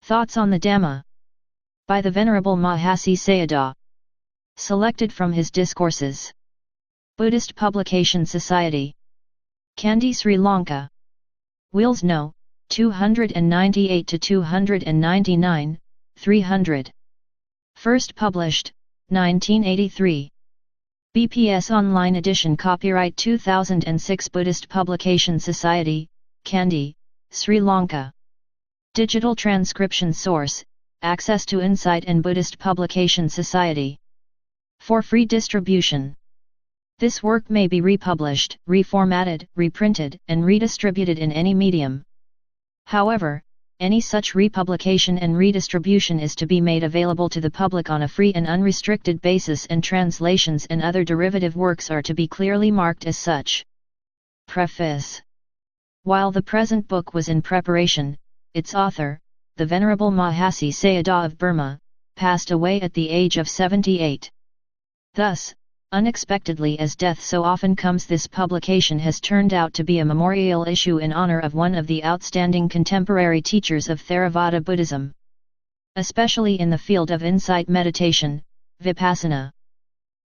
Thoughts on the Dhamma by the Venerable Mahasi Sayadaw. Selected from his discourses. Buddhist Publication Society. Kandy, Sri Lanka. Wheels No. 298 to 299, 300. First published, 1983. BPS Online Edition. Copyright 2006. Buddhist Publication Society, Kandy, Sri Lanka. Digital transcription source, access to Insight and Buddhist Publication Society. For free distribution. This work may be republished, reformatted, reprinted, and redistributed in any medium. However, any such republication and redistribution is to be made available to the public on a free and unrestricted basis, and translations and other derivative works are to be clearly marked as such. Preface. While the present book was in preparation, its author, the Venerable Mahasi Sayadaw of Burma, passed away at the age of 78. Thus, unexpectedly as death so often comes, this publication has turned out to be a memorial issue in honor of one of the outstanding contemporary teachers of Theravada Buddhism, especially in the field of insight meditation, Vipassana.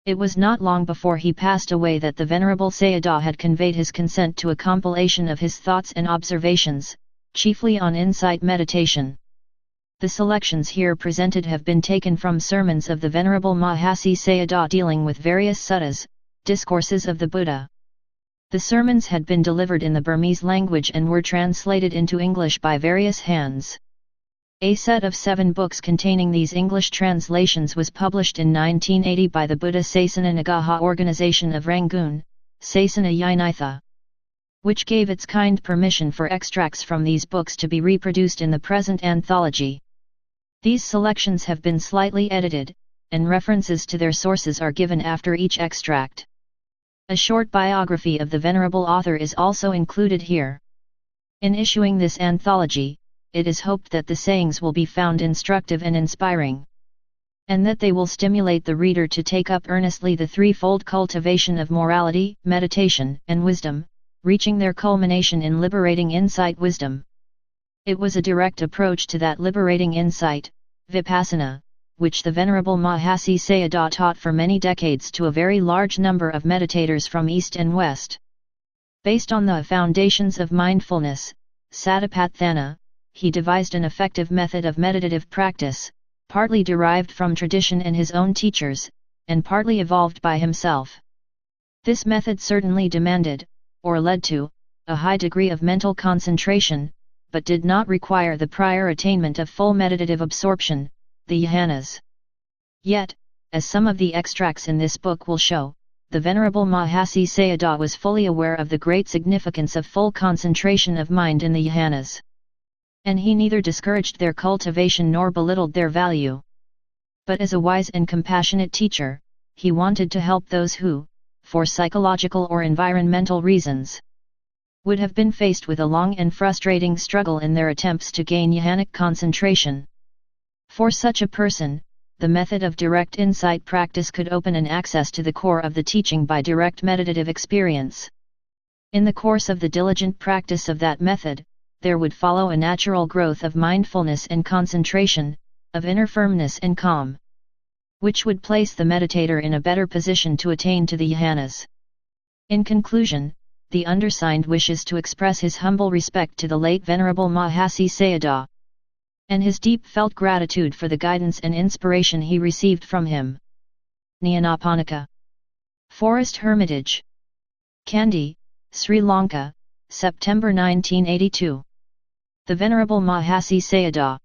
It was not long before he passed away that the Venerable Sayadaw had conveyed his consent to a compilation of his thoughts and observations, chiefly on insight meditation. The selections here presented have been taken from sermons of the Venerable Mahasi Sayadaw dealing with various suttas, discourses of the Buddha. The sermons had been delivered in the Burmese language and were translated into English by various hands. A set of 7 books containing these English translations was published in 1980 by the Buddha Sasana Nagaha Organization of Rangoon, Sasana Yinitha, which gave its kind permission for extracts from these books to be reproduced in the present anthology. These selections have been slightly edited, and references to their sources are given after each extract. A short biography of the venerable author is also included here. In issuing this anthology, it is hoped that the sayings will be found instructive and inspiring, and that they will stimulate the reader to take up earnestly the threefold cultivation of morality, meditation, and wisdom, reaching their culmination in liberating insight wisdom. It was a direct approach to that liberating insight, Vipassana, which the Venerable Mahasi Sayadaw taught for many decades to a very large number of meditators from East and West. Based on the foundations of mindfulness, Satipatthana, he devised an effective method of meditative practice, partly derived from tradition and his own teachers, and partly evolved by himself. This method certainly demanded, or led to, a high degree of mental concentration, but did not require the prior attainment of full meditative absorption, the jhanas. Yet, as some of the extracts in this book will show, the Venerable Mahasi Sayadaw was fully aware of the great significance of full concentration of mind in the jhanas. And he neither discouraged their cultivation nor belittled their value. But as a wise and compassionate teacher, he wanted to help those who, for psychological or environmental reasons, would have been faced with a long and frustrating struggle in their attempts to gain jhanic concentration. For such a person, the method of direct insight practice could open an access to the core of the teaching by direct meditative experience. In the course of the diligent practice of that method, there would follow a natural growth of mindfulness and concentration, of inner firmness and calm, which would place the meditator in a better position to attain to the jhanas. In conclusion, the undersigned wishes to express his humble respect to the late Venerable Mahasi Sayadaw, and his deep-felt gratitude for the guidance and inspiration he received from him. Nyanaponika. Forest Hermitage. Kandy, Sri Lanka, September 1982. The Venerable Mahasi Sayadaw.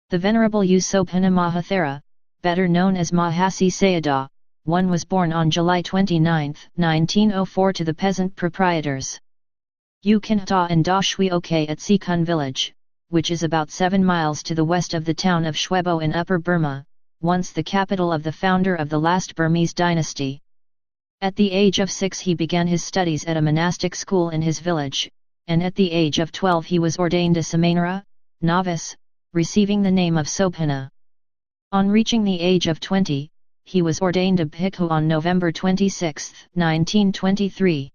The Venerable Usobhana Mahathera, better known as Mahasi Sayadaw, one was born on July 29, 1904 to the peasant proprietors Ukinta and Dashwi Ok at Sikun village, which is about 7 miles to the west of the town of Shwebo in Upper Burma, once the capital of the founder of the last Burmese dynasty. At the age of 6 he began his studies at a monastic school in his village, and at the age of 12 he was ordained a Samanera, novice, receiving the name of Sobhana. On reaching the age of 20, he was ordained a bhikkhu on November 26, 1923.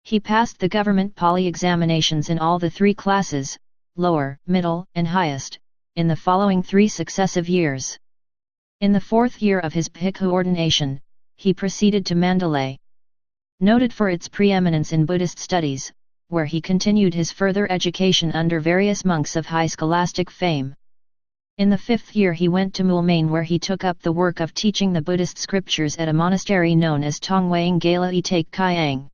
He passed the government Pali examinations in all the 3 classes, lower, middle, and highest, in the following 3 successive years. In the 4th year of his bhikkhu ordination, he proceeded to Mandalay. Noted for its preeminence in Buddhist studies, where he continued his further education under various monks of high scholastic fame. In the 5th year he went to Moulmein, where he took up the work of teaching the Buddhist scriptures at a monastery known as Tongwang Gala Itak Kyang.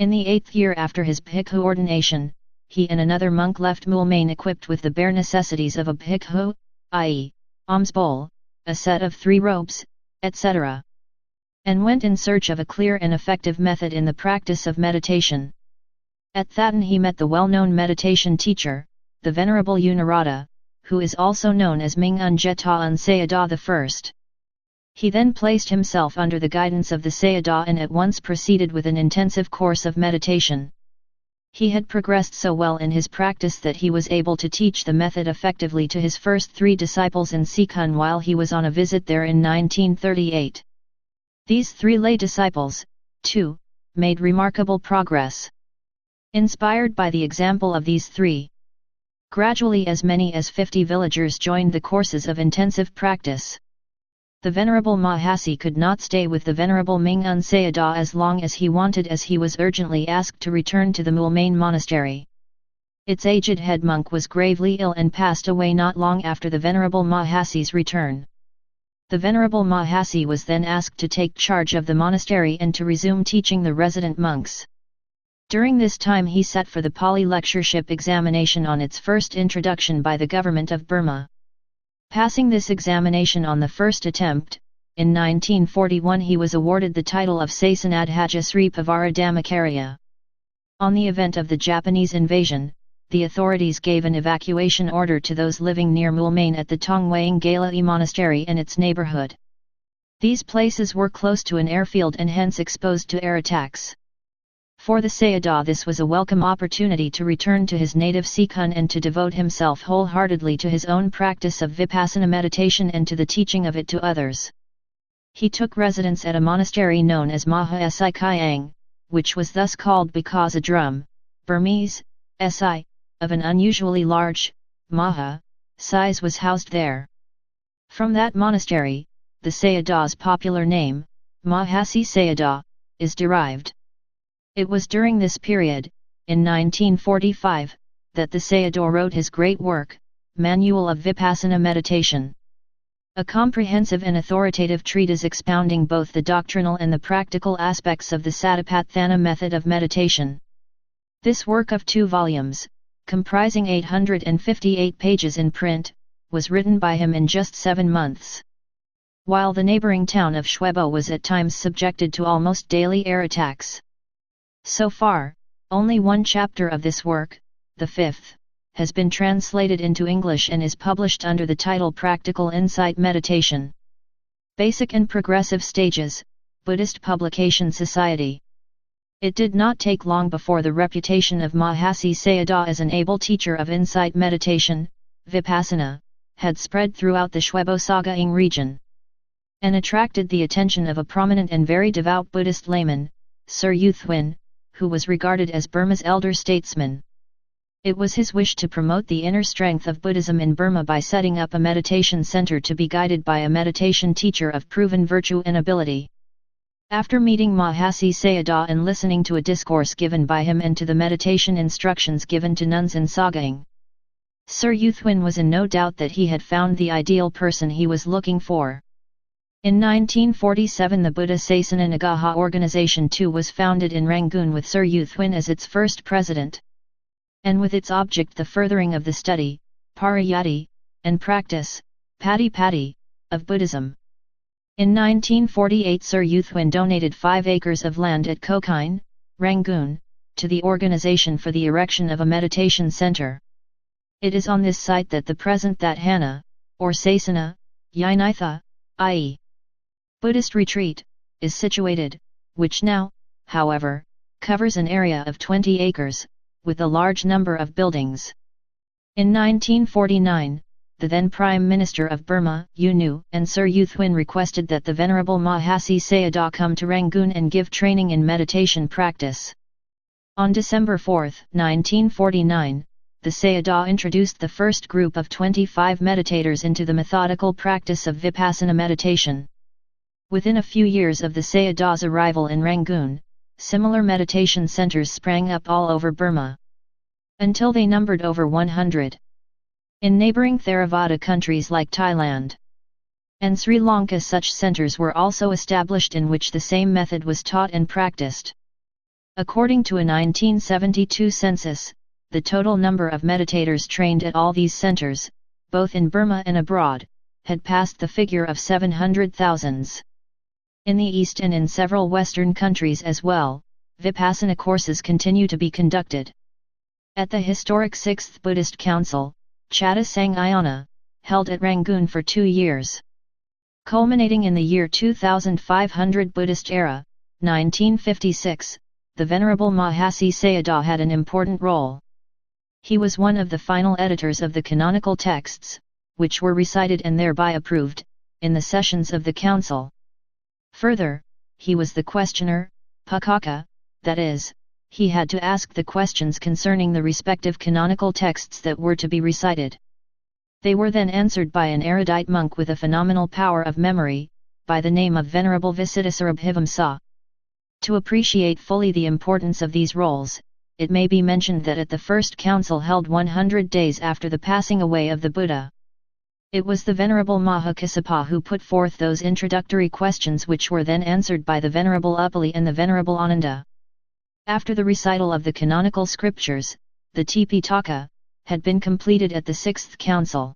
In the 8th year after his bhikkhu ordination, he and another monk left Moulmein equipped with the bare necessities of a bhikkhu, i.e., alms bowl, a set of 3 robes, etc., and went in search of a clear and effective method in the practice of meditation. At Thaton he met the well-known meditation teacher, the Venerable U Narada, who is also known as Ming-un Jetawan Sayadaw I. He then placed himself under the guidance of the Sayadaw and at once proceeded with an intensive course of meditation. He had progressed so well in his practice that he was able to teach the method effectively to his first 3 disciples in Sikun while he was on a visit there in 1938. These 3 lay disciples, too, made remarkable progress. Inspired by the example of these 3, gradually as many as 50 villagers joined the courses of intensive practice. The Venerable Mahasi could not stay with the Venerable Ming-un Sayadaw as long as he wanted, as he was urgently asked to return to the Moulmein monastery. Its aged head monk was gravely ill and passed away not long after the Venerable Mahasi's return. The Venerable Mahasi was then asked to take charge of the monastery and to resume teaching the resident monks. During this time he sat for the Pali lectureship examination on its first introduction by the government of Burma. Passing this examination on the first attempt, in 1941 he was awarded the title of Sasanadhaja Sri Pavara Dhammacarya. On the event of the Japanese invasion, the authorities gave an evacuation order to those living near Moulmein at the Tongwang Gala monastery and its neighborhood. These places were close to an airfield and hence exposed to air attacks. For the Sayadaw this was a welcome opportunity to return to his native Sikun and to devote himself wholeheartedly to his own practice of vipassana meditation and to the teaching of it to others. He took residence at a monastery known as Maha Si Kyang, which was thus called because a drum, Burmese, Si, of an unusually large, Maha, size was housed there. From that monastery, the Sayadaw's popular name, Mahasi Sayadaw, is derived. It was during this period, in 1945, that the Sayadaw wrote his great work, Manual of Vipassana Meditation. A comprehensive and authoritative treatise expounding both the doctrinal and the practical aspects of the Satipatthana method of meditation. This work of 2 volumes, comprising 858 pages in print, was written by him in just 7 months. While the neighboring town of Shwebo was at times subjected to almost daily air attacks. So far, only 1 chapter of this work, the 5th, has been translated into English and is published under the title Practical Insight Meditation. Basic and Progressive Stages, Buddhist Publication Society. It did not take long before the reputation of Mahasi Sayadaw as an able teacher of insight meditation, Vipassana, had spread throughout the Shwebo Sagaing region, and attracted the attention of a prominent and very devout Buddhist layman, Sir U Thwin, who was regarded as Burma's elder statesman. It was his wish to promote the inner strength of Buddhism in Burma by setting up a meditation center to be guided by a meditation teacher of proven virtue and ability. After meeting Mahasi Sayadaw and listening to a discourse given by him and to the meditation instructions given to nuns in Sagaing, Sir U Thwin was in no doubt that he had found the ideal person he was looking for. In 1947 the Buddha Sasana Nagaha Organization too was founded in Rangoon with Sir U Thwin as its first president, and with its object the furthering of the study, parayati, and practice, pati, of Buddhism. In 1948 Sir U Thwin donated 5 acres of land at Kokine, Rangoon, to the organization for the erection of a meditation center. It is on this site that the present Thathana, or Sasana, Yinitha, i.e. Buddhist retreat, is situated, which now, however, covers an area of 20 acres, with a large number of buildings. In 1949, the then Prime Minister of Burma, U Nu, and Sir U Thwin requested that the Venerable Mahasi Sayadaw come to Rangoon and give training in meditation practice. On December 4, 1949, the Sayadaw introduced the first group of 25 meditators into the methodical practice of Vipassana meditation. Within a few years of the Sayadaw's arrival in Rangoon, similar meditation centers sprang up all over Burma, until they numbered over 100. In neighboring Theravada countries like Thailand and Sri Lanka, such centers were also established in which the same method was taught and practiced. According to a 1972 census, the total number of meditators trained at all these centers, both in Burma and abroad, had passed the figure of 700,000. In the East and in several Western countries as well, Vipassana courses continue to be conducted. At the historic 6th Buddhist Council, Chatta Sangayana, held at Rangoon for 2 years, culminating in the year 2500 Buddhist era, 1956, the Venerable Mahasi Sayadaw had an important role. He was one of the final editors of the canonical texts, which were recited and thereby approved, in the sessions of the council. Further, he was the questioner, Pakaka, that is, he had to ask the questions concerning the respective canonical texts that were to be recited. They were then answered by an erudite monk with a phenomenal power of memory, by the name of Venerable Visitasarabhivamsa. To appreciate fully the importance of these roles, it may be mentioned that at the first council held 100 days after the passing away of the Buddha, it was the Venerable Mahakassapa who put forth those introductory questions which were then answered by the Venerable Upali and the Venerable Ananda. After the recital of the canonical scriptures, the Tipitaka, had been completed at the Sixth Council.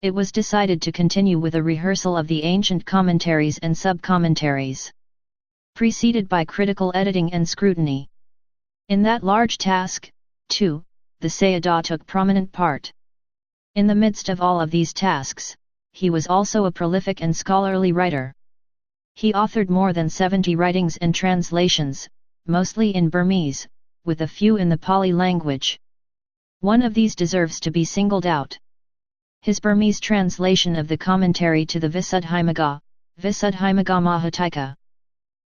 It was decided to continue with a rehearsal of the ancient commentaries and sub-commentaries, preceded by critical editing and scrutiny. In that large task, too, the Sayadaw took prominent part. In the midst of all of these tasks, he was also a prolific and scholarly writer. He authored more than 70 writings and translations, mostly in Burmese, with a few in the Pali language. One of these deserves to be singled out. His Burmese translation of the commentary to the Visuddhimagga, Visuddhimagga Mahattika,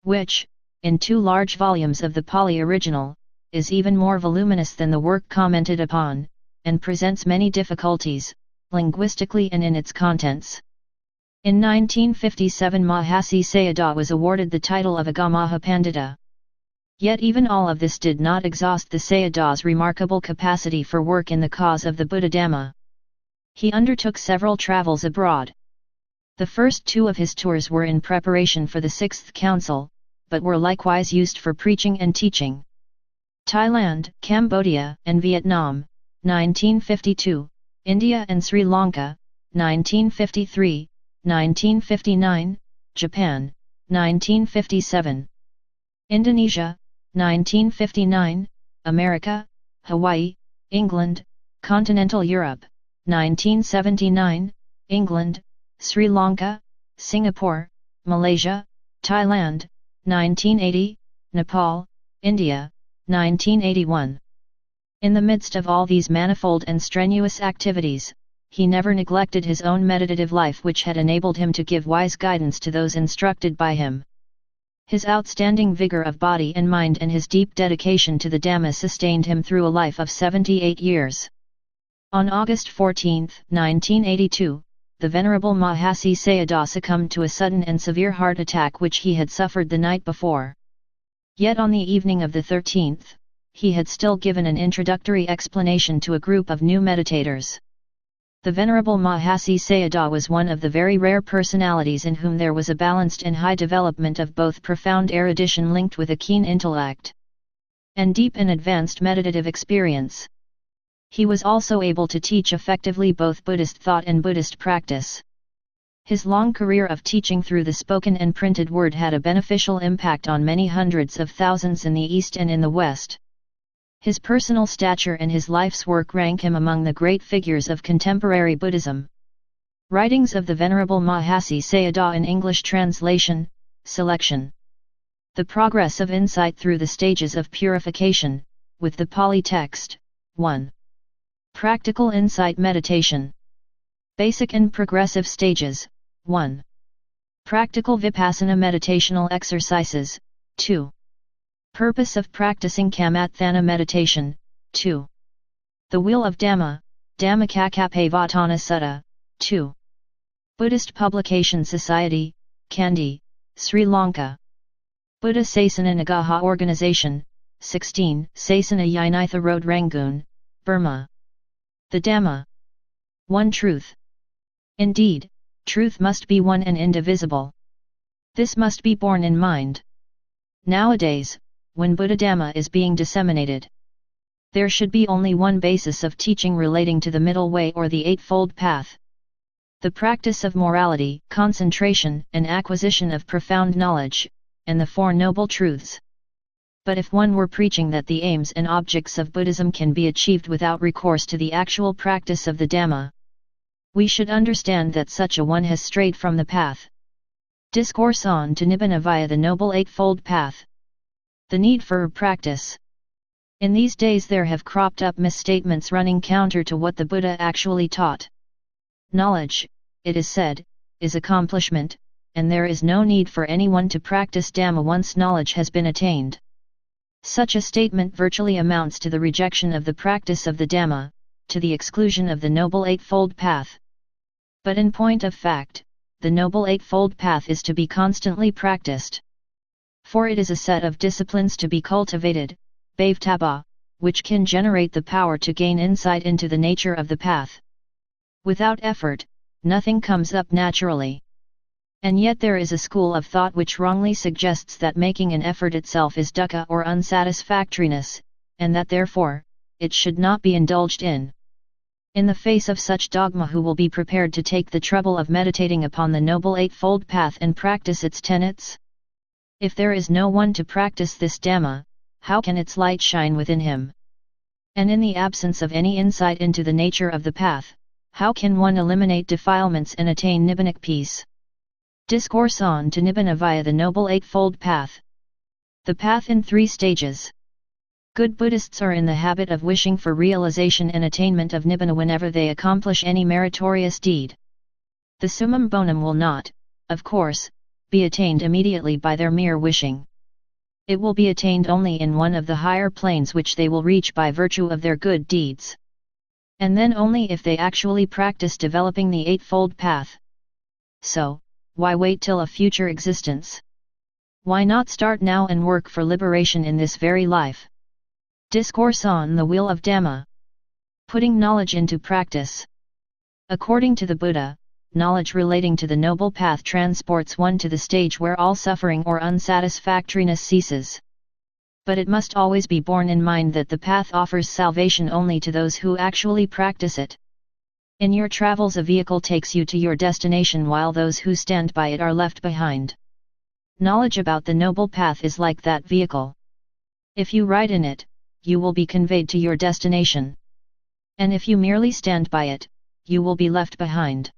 which, in 2 large volumes of the Pali original, is even more voluminous than the work commented upon, and presents many difficulties, linguistically and in its contents. In 1957 Mahasi Sayadaw was awarded the title of Agamaha Pandita. Yet even all of this did not exhaust the Sayadaw's remarkable capacity for work in the cause of the Buddha Dhamma. He undertook several travels abroad. The first 2 of his tours were in preparation for the Sixth Council, but were likewise used for preaching and teaching. Thailand, Cambodia, and Vietnam, 1952, India and Sri Lanka, 1953, 1959, Japan, 1957, Indonesia, 1959, America, Hawaii, England, Continental Europe, 1979, England, Sri Lanka, Singapore, Malaysia, Thailand, 1980, Nepal, India, 1981. In the midst of all these manifold and strenuous activities, he never neglected his own meditative life, which had enabled him to give wise guidance to those instructed by him. His outstanding vigor of body and mind and his deep dedication to the Dhamma sustained him through a life of 78 years. On August 14, 1982, the Venerable Mahasi Sayadaw succumbed to a sudden and severe heart attack which he had suffered the night before. Yet on the evening of the 13th, he had still given an introductory explanation to a group of new meditators. The Venerable Mahasi Sayadaw was one of the very rare personalities in whom there was a balanced and high development of both profound erudition linked with a keen intellect and deep and advanced meditative experience. He was also able to teach effectively both Buddhist thought and Buddhist practice. His long career of teaching through the spoken and printed word had a beneficial impact on many hundreds of thousands in the East and in the West. His personal stature and his life's work rank him among the great figures of contemporary Buddhism. Writings of the Venerable Mahasi Sayadaw in English translation, selection. The Progress of Insight Through the Stages of Purification, with the Pali text, 1. Practical Insight Meditation. Basic and Progressive Stages, 1. Practical Vipassana Meditational Exercises, 2. Purpose of Practicing Kamatthana Meditation, 2. The Wheel of Dhamma, Dhammacakkappavattana Sutta, 2. Buddhist Publication Society, Kandy, Sri Lanka. Buddha Sasana Nagaha Organization, 16, Sasana Yinitha Road Rangoon, Burma. The Dhamma. One truth. Indeed, truth must be one and indivisible. This must be borne in mind. Nowadays, when Buddha Dhamma is being disseminated, there should be only one basis of teaching relating to the middle way or the Eightfold Path. The practice of morality, concentration, and acquisition of profound knowledge, and the Four Noble Truths. But if one were preaching that the aims and objects of Buddhism can be achieved without recourse to the actual practice of the Dhamma, we should understand that such a one has strayed from the path. Discourse on to Nibbana via the Noble Eightfold Path. The need for practice. In these days there have cropped up misstatements running counter to what the Buddha actually taught. Knowledge, it is said, is accomplishment, and there is no need for anyone to practice Dhamma once knowledge has been attained. Such a statement virtually amounts to the rejection of the practice of the Dhamma, to the exclusion of the Noble Eightfold Path. But in point of fact, the Noble Eightfold Path is to be constantly practiced. For it is a set of disciplines to be cultivated, bhav-taba, which can generate the power to gain insight into the nature of the path. Without effort, nothing comes up naturally. And yet there is a school of thought which wrongly suggests that making an effort itself is dukkha or unsatisfactoriness, and that therefore, it should not be indulged in. In the face of such dogma, who will be prepared to take the trouble of meditating upon the Noble Eightfold Path and practice its tenets? If there is no one to practice this Dhamma, how can its light shine within him? And in the absence of any insight into the nature of the path, how can one eliminate defilements and attain nibbanic peace? Discourse on to Nibbana via the Noble Eightfold Path. The path in 3 stages. Good Buddhists are in the habit of wishing for realization and attainment of Nibbana whenever they accomplish any meritorious deed. The summum bonum will not, of course, be attained immediately by their mere wishing. It will be attained only in one of the higher planes which they will reach by virtue of their good deeds. And then only if they actually practice developing the Eightfold Path. So, why wait till a future existence? Why not start now and work for liberation in this very life? Discourse on the Wheel of Dhamma. Putting knowledge into practice. According to the Buddha, knowledge relating to the Noble Path transports one to the stage where all suffering or unsatisfactoriness ceases. But it must always be borne in mind that the path offers salvation only to those who actually practice it. In your travels, a vehicle takes you to your destination while those who stand by it are left behind. Knowledge about the Noble Path is like that vehicle. If you ride in it, you will be conveyed to your destination. And if you merely stand by it, you will be left behind.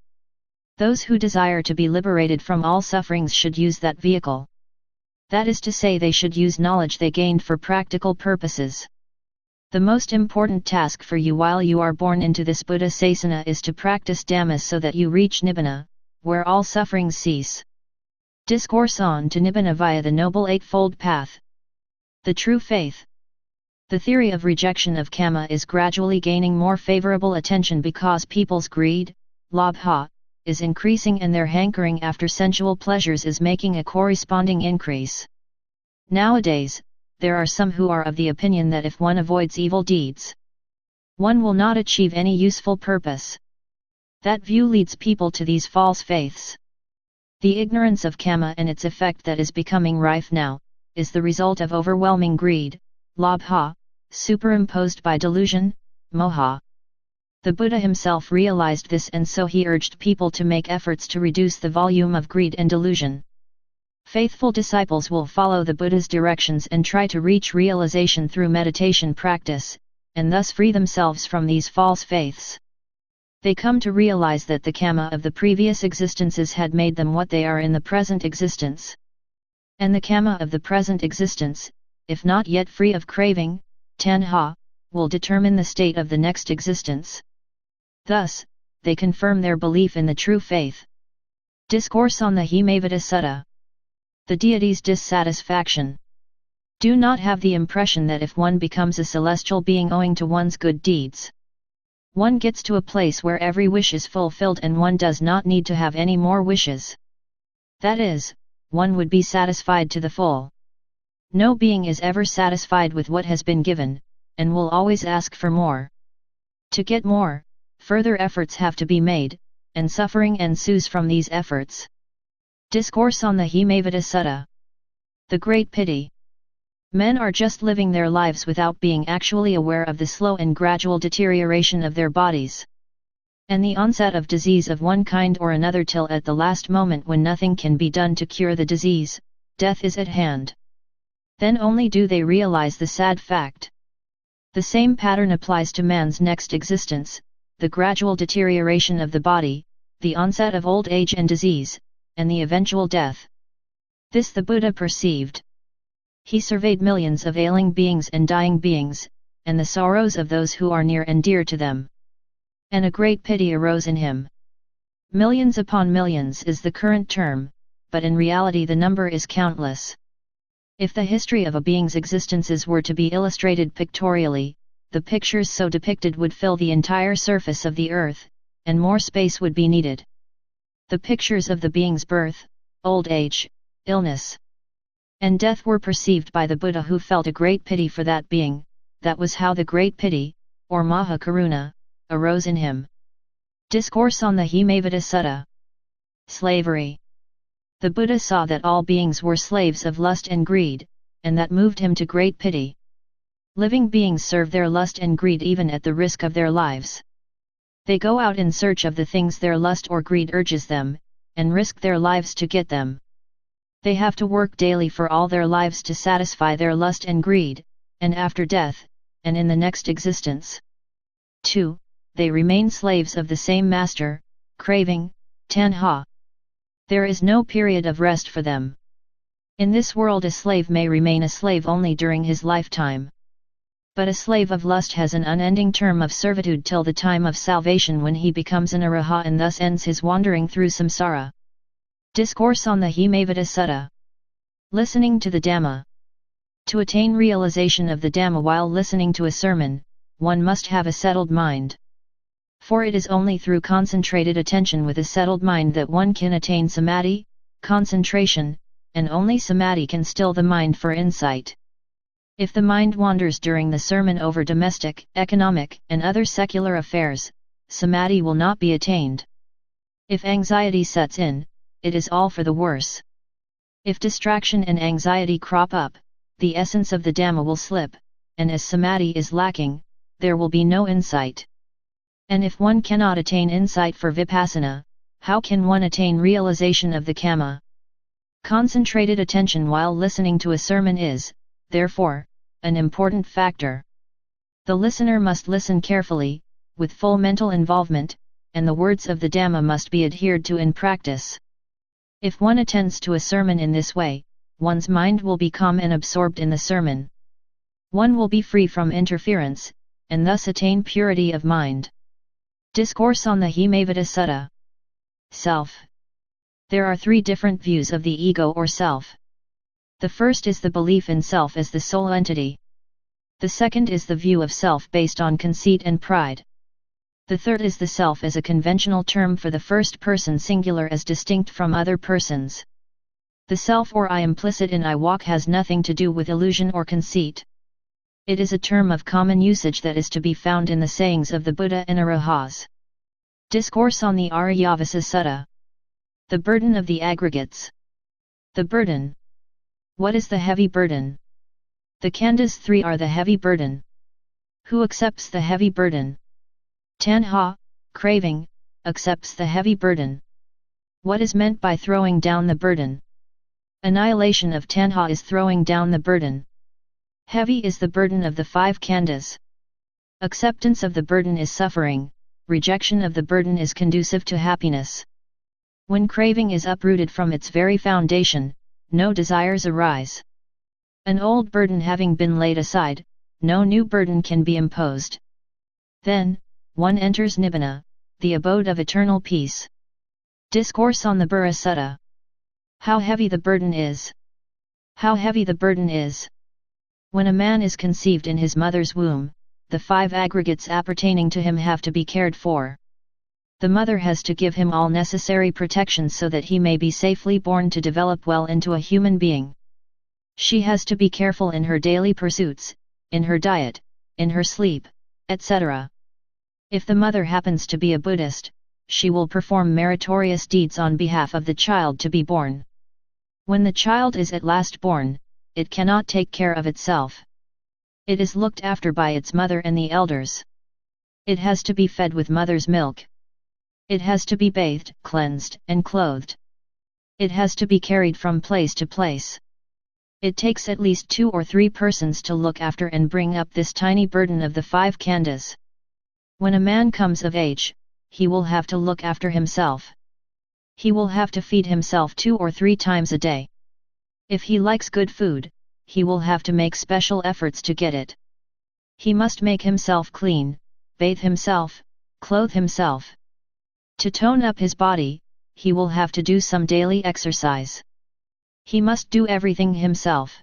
Those who desire to be liberated from all sufferings should use that vehicle. That is to say, they should use knowledge they gained for practical purposes. The most important task for you while you are born into this Buddha Sasana is to practice Dhammas so that you reach Nibbana, where all sufferings cease. Discourse on to Nibbana via the Noble Eightfold Path. The true faith. The theory of rejection of Kama is gradually gaining more favorable attention because people's greed, labha, is increasing and their hankering after sensual pleasures is making a corresponding increase. Nowadays, there are some who are of the opinion that if one avoids evil deeds, one will not achieve any useful purpose. That view leads people to these false faiths. The ignorance of Kama and its effect that is becoming rife now, is the result of overwhelming greed, labha, superimposed by delusion, moha. The Buddha himself realized this, and so he urged people to make efforts to reduce the volume of greed and delusion. Faithful disciples will follow the Buddha's directions and try to reach realization through meditation practice, and thus free themselves from these false faiths. They come to realize that the Kama of the previous existences had made them what they are in the present existence. And the Kama of the present existence, if not yet free of craving, tanha, will determine the state of the next existence. Thus, they confirm their belief in the true faith. Discourse on the Himavata Sutta. The deity's dissatisfaction. Do not have the impression that if one becomes a celestial being owing to one's good deeds, One gets to a place where every wish is fulfilled and one does not need to have any more wishes. That is, one would be satisfied to the full. No being is ever satisfied with what has been given, and will always ask for more. To get more, further efforts have to be made, and suffering ensues from these efforts. Discourse on the Himavata Sutta. The Great Pity. Men are just living their lives without being actually aware of the slow and gradual deterioration of their bodies, and the onset of disease of one kind or another till at the last moment when nothing can be done to cure the disease, death is at hand. Then only do they realize the sad fact. The same pattern applies to man's next existence, the gradual deterioration of the body, the onset of old age and disease, and the eventual death. This the Buddha perceived. He surveyed millions of ailing beings and dying beings, and the sorrows of those who are near and dear to them. And a great pity arose in him. Millions upon millions is the current term, but in reality the number is countless. If the history of a being's existences were to be illustrated pictorially, the pictures so depicted would fill the entire surface of the earth, and more space would be needed. The pictures of the being's birth, old age, illness, and death were perceived by the Buddha, who felt a great pity for that being. That was how the great pity, or Mahakaruna, arose in him. Discourse on the Himavata Sutta. Slavery. The Buddha saw that all beings were slaves of lust and greed, and that moved him to great pity. Living beings serve their lust and greed even at the risk of their lives. They go out in search of the things their lust or greed urges them, and risk their lives to get them. They have to work daily for all their lives to satisfy their lust and greed, and after death, and in the next existence, 2. They remain slaves of the same master, craving, tanha. There is no period of rest for them. In this world a slave may remain a slave only during his lifetime. But a slave of lust has an unending term of servitude till the time of salvation, when he becomes an arahat and thus ends his wandering through samsara. Discourse on the Himavata Sutta. Listening to the Dhamma. To attain realization of the Dhamma while listening to a sermon, one must have a settled mind. For it is only through concentrated attention with a settled mind that one can attain samadhi, concentration, and only samadhi can still the mind for insight. If the mind wanders during the sermon over domestic, economic, and other secular affairs, samadhi will not be attained. If anxiety sets in, it is all for the worse. If distraction and anxiety crop up, the essence of the Dhamma will slip, and as samadhi is lacking, there will be no insight. And if one cannot attain insight for vipassana, how can one attain realization of the Kamma? Concentrated attention while listening to a sermon is, therefore, an important factor. The listener must listen carefully, with full mental involvement, and the words of the Dhamma must be adhered to in practice. If one attends to a sermon in this way, one's mind will be calm and absorbed in the sermon. One will be free from interference, and thus attain purity of mind. Discourse on the Himavata Sutta. Self. There are 3 different views of the ego or self. The first is the belief in self as the sole entity. The second is the view of self based on conceit and pride. The third is the self as a conventional term for the first person singular as distinct from other persons. The self or I implicit in I walk has nothing to do with illusion or conceit. It is a term of common usage that is to be found in the sayings of the Buddha and Arahats. Discourse on the Aryavasa Sutta. The burden of the aggregates. The burden. What is the heavy burden? The khandhas 3 are the heavy burden. Who accepts the heavy burden? Tanha, craving, accepts the heavy burden. What is meant by throwing down the burden? Annihilation of tanha is throwing down the burden. Heavy is the burden of the 5 khandhas. Acceptance of the burden is suffering, rejection of the burden is conducive to happiness. When craving is uprooted from its very foundation, no desires arise. An old burden having been laid aside, no new burden can be imposed. Then, one enters Nibbana, the abode of eternal peace. Discourse on the Bura Sutta. How heavy the burden is! How heavy the burden is! When a man is conceived in his mother's womb, the 5 aggregates appertaining to him have to be cared for. The mother has to give him all necessary protection so that he may be safely born to develop well into a human being. She has to be careful in her daily pursuits, in her diet, in her sleep, etc. If the mother happens to be a Buddhist, she will perform meritorious deeds on behalf of the child to be born. When the child is at last born, it cannot take care of itself. It is looked after by its mother and the elders. It has to be fed with mother's milk. It has to be bathed, cleansed, and clothed. It has to be carried from place to place. It takes at least 2 or 3 persons to look after and bring up this tiny burden of the 5 khandhas. When a man comes of age, he will have to look after himself. He will have to feed himself 2 or 3 times a day. If he likes good food, he will have to make special efforts to get it. He must make himself clean, bathe himself, clothe himself. To tone up his body, he will have to do some daily exercise. He must do everything himself.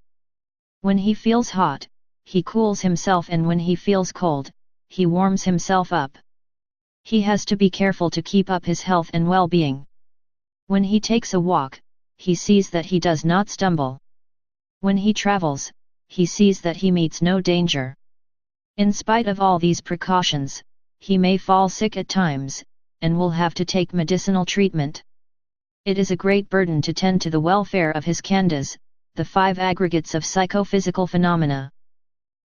When he feels hot, he cools himself, and when he feels cold, he warms himself up. He has to be careful to keep up his health and well-being. When he takes a walk, he sees that he does not stumble. When he travels, he sees that he meets no danger. In spite of all these precautions, he may fall sick at times, and will have to take medicinal treatment. It is a great burden to tend to the welfare of his khandhas, the 5 aggregates of psychophysical phenomena.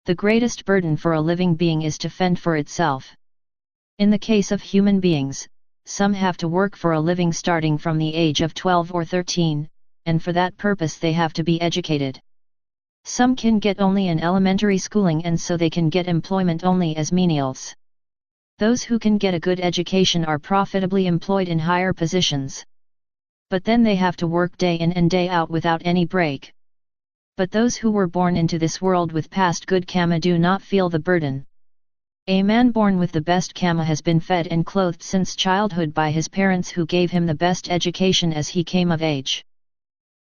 The greatest burden for a living being is to fend for itself. In the case of human beings, some have to work for a living starting from the age of 12 or 13, and for that purpose they have to be educated. Some can get only an elementary schooling, and so they can get employment only as menials. Those who can get a good education are profitably employed in higher positions. But then they have to work day in and day out without any break. But those who were born into this world with past good karma do not feel the burden. A man born with the best karma has been fed and clothed since childhood by his parents, who gave him the best education as he came of age.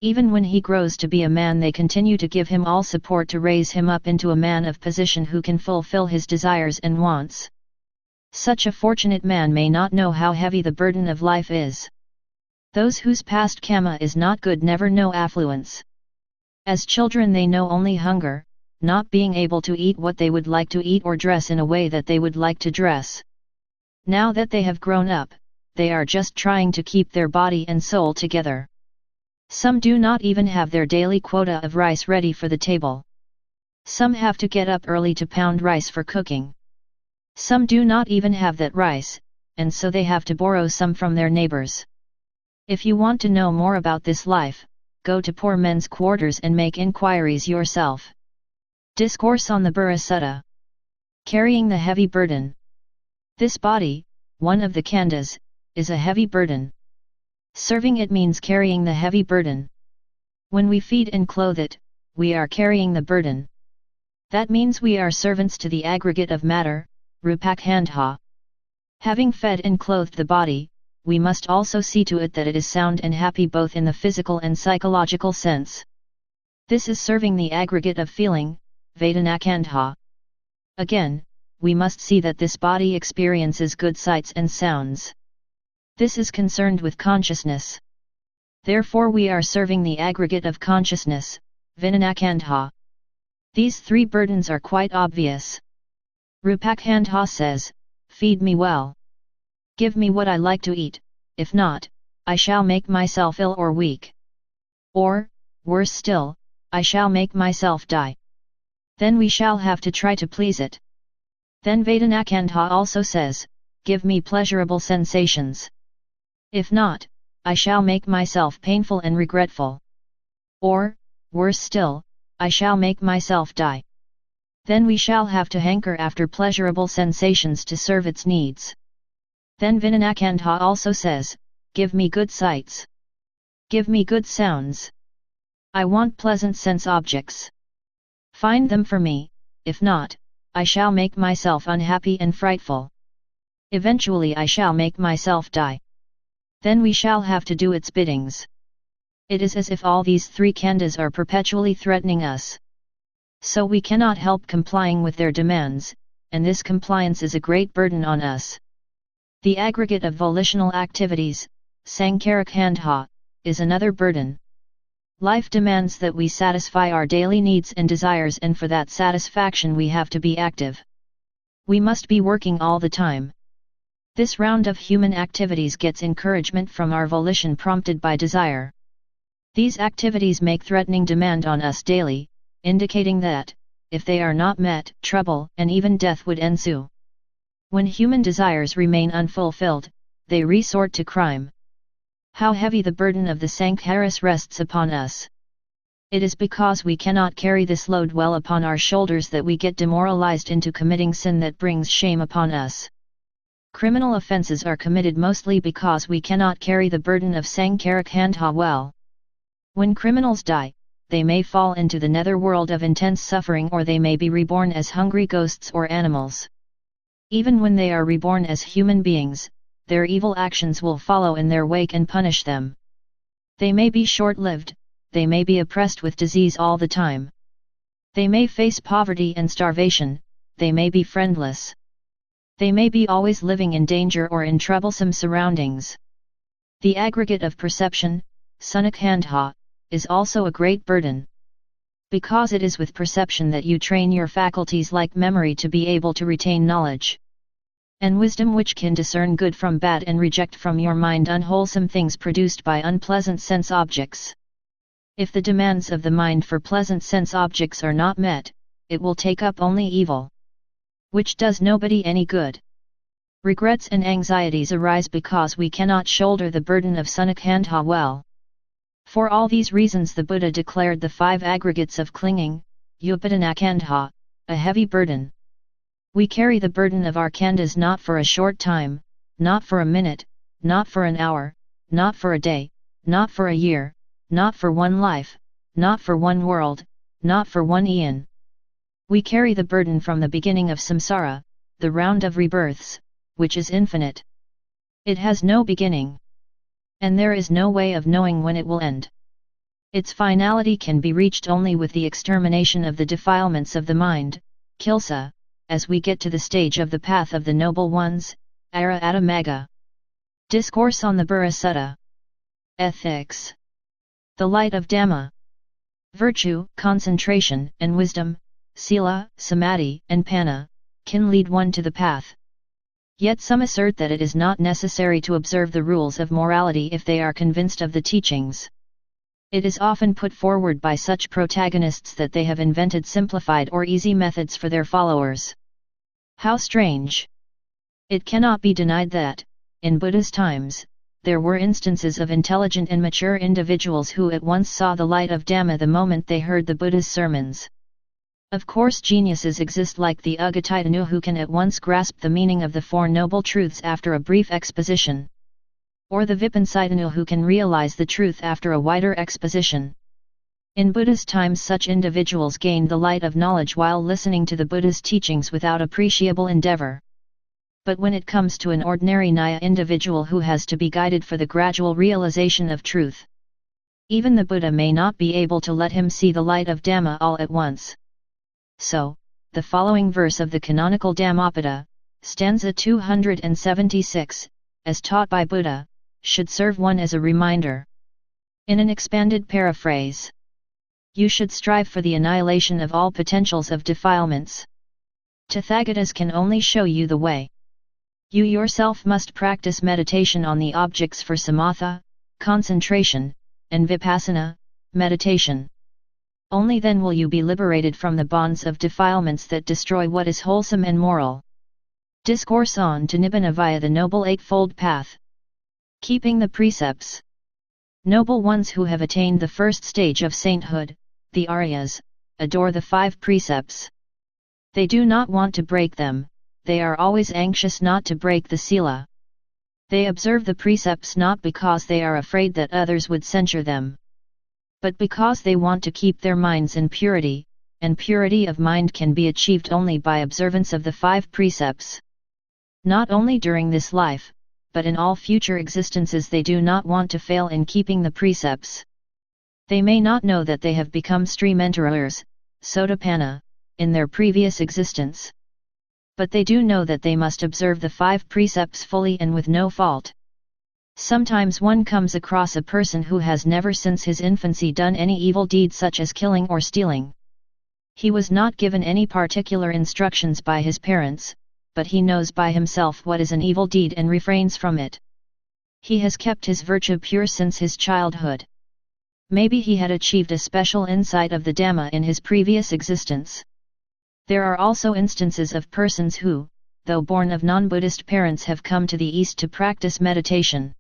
Even when he grows to be a man, they continue to give him all support to raise him up into a man of position who can fulfill his desires and wants. Such a fortunate man may not know how heavy the burden of life is. Those whose past karma is not good never know affluence. As children they know only hunger, not being able to eat what they would like to eat or dress in a way that they would like to dress. Now that they have grown up, they are just trying to keep their body and soul together. Some do not even have their daily quota of rice ready for the table. Some have to get up early to pound rice for cooking. Some do not even have that rice, and so they have to borrow some from their neighbors. If you want to know more about this life, go to poor men's quarters and make inquiries yourself. Discourse on the Burra Sutta. Carrying the heavy burden. This body, one of the khandhas, is a heavy burden. Serving it means carrying the heavy burden. When we feed and clothe it, we are carrying the burden. That means we are servants to the aggregate of matter, Rupakhandha. Having fed and clothed the body, we must also see to it that it is sound and happy both in the physical and psychological sense. This is serving the aggregate of feeling, Vedanakhandha. Again, we must see that this body experiences good sights and sounds. This is concerned with consciousness. Therefore we are serving the aggregate of consciousness, Vinanakhandha. These 3 burdens are quite obvious. Rupakhandha says, feed me well. Give me what I like to eat, if not, I shall make myself ill or weak. Or, worse still, I shall make myself die. Then we shall have to try to please it. Then Vedanakhandha also says, give me pleasurable sensations. If not, I shall make myself painful and regretful. Or, worse still, I shall make myself die. Then we shall have to hanker after pleasurable sensations to serve its needs. Then Vinanakhandha also says, give me good sights. Give me good sounds. I want pleasant sense objects. Find them for me, if not, I shall make myself unhappy and frightful. Eventually I shall make myself die. Then we shall have to do its biddings. It is as if all these 3 khandhas are perpetually threatening us. So we cannot help complying with their demands, and this compliance is a great burden on us. The aggregate of volitional activities, Sankarakhandha, is another burden. Life demands that we satisfy our daily needs and desires, and for that satisfaction we have to be active. We must be working all the time. This round of human activities gets encouragement from our volition prompted by desire. These activities make threatening demand on us daily, indicating that, if they are not met, trouble and even death would ensue. When human desires remain unfulfilled, they resort to crime. How heavy the burden of the Sankharas rests upon us. It is because we cannot carry this load well upon our shoulders that we get demoralized into committing sin that brings shame upon us. Criminal offenses are committed mostly because we cannot carry the burden of Sankarakhandha well. When criminals die, they may fall into the netherworld of intense suffering, or they may be reborn as hungry ghosts or animals. Even when they are reborn as human beings, their evil actions will follow in their wake and punish them. They may be short-lived, they may be oppressed with disease all the time. They may face poverty and starvation, they may be friendless. They may be always living in danger or in troublesome surroundings. The aggregate of perception, Sanakhandha, is also a great burden. Because it is with perception that you train your faculties like memory to be able to retain knowledge, and wisdom, which can discern good from bad and reject from your mind unwholesome things produced by unpleasant sense objects. If the demands of the mind for pleasant sense objects are not met, it will take up only evil, which does nobody any good. Regrets and anxieties arise because we cannot shoulder the burden of Sanakhandha well. For all these reasons the Buddha declared the 5 aggregates of clinging, Upadanakhandha, a heavy burden. We carry the burden of our khandhas not for a short time, not for a minute, not for an hour, not for a day, not for a year, not for one life, not for one world, not for one eon. We carry the burden from the beginning of samsara, the round of rebirths, which is infinite. It has no beginning. And there is no way of knowing when it will end. Its finality can be reached only with the extermination of the defilements of the mind, kilsa, as we get to the stage of the path of the noble ones, Arahata Magga. Discourse on the Burra Sutta. Ethics. The light of Dhamma. Virtue, concentration, and wisdom, sila, samadhi, and panna, can lead one to the path. Yet some assert that it is not necessary to observe the rules of morality if they are convinced of the teachings. It is often put forward by such protagonists that they have invented simplified or easy methods for their followers. How strange! It cannot be denied that, in Buddha's times, there were instances of intelligent and mature individuals who at once saw the light of Dhamma the moment they heard the Buddha's sermons. Of course, geniuses exist like the Uggatitanu who can at once grasp the meaning of the 4 noble truths after a brief exposition. Or the Vipassitanu who can realize the truth after a wider exposition. In Buddha's times such individuals gained the light of knowledge while listening to the Buddha's teachings without appreciable endeavor. But when it comes to an ordinary Nyaya individual who has to be guided for the gradual realization of truth, even the Buddha may not be able to let him see the light of Dhamma all at once. So, the following verse of the canonical Dhammapada, stanza 276, as taught by Buddha, should serve one as a reminder. In an expanded paraphrase, you should strive for the annihilation of all potentials of defilements. Tathagatas can only show you the way. You yourself must practice meditation on the objects for samatha, concentration, and vipassana, meditation. Only then will you be liberated from the bonds of defilements that destroy what is wholesome and moral. Discourse on to Nibbana via the Noble Eightfold Path. Keeping the precepts. Noble ones who have attained the first stage of sainthood, the Aryas, adore the 5 precepts. They do not want to break them, they are always anxious not to break the sila. They observe the precepts not because they are afraid that others would censure them, but because they want to keep their minds in purity, and purity of mind can be achieved only by observance of the 5 precepts. Not only during this life, but in all future existences they do not want to fail in keeping the precepts. They may not know that they have become stream enterers, sotapanna, in their previous existence. But they do know that they must observe the 5 precepts fully and with no fault. Sometimes one comes across a person who has never since his infancy done any evil deed such as killing or stealing. He was not given any particular instructions by his parents, but he knows by himself what is an evil deed and refrains from it. He has kept his virtue pure since his childhood. Maybe he had achieved a special insight of the Dhamma in his previous existence. There are also instances of persons who, though born of non-Buddhist parents, have come to the East to practice meditation.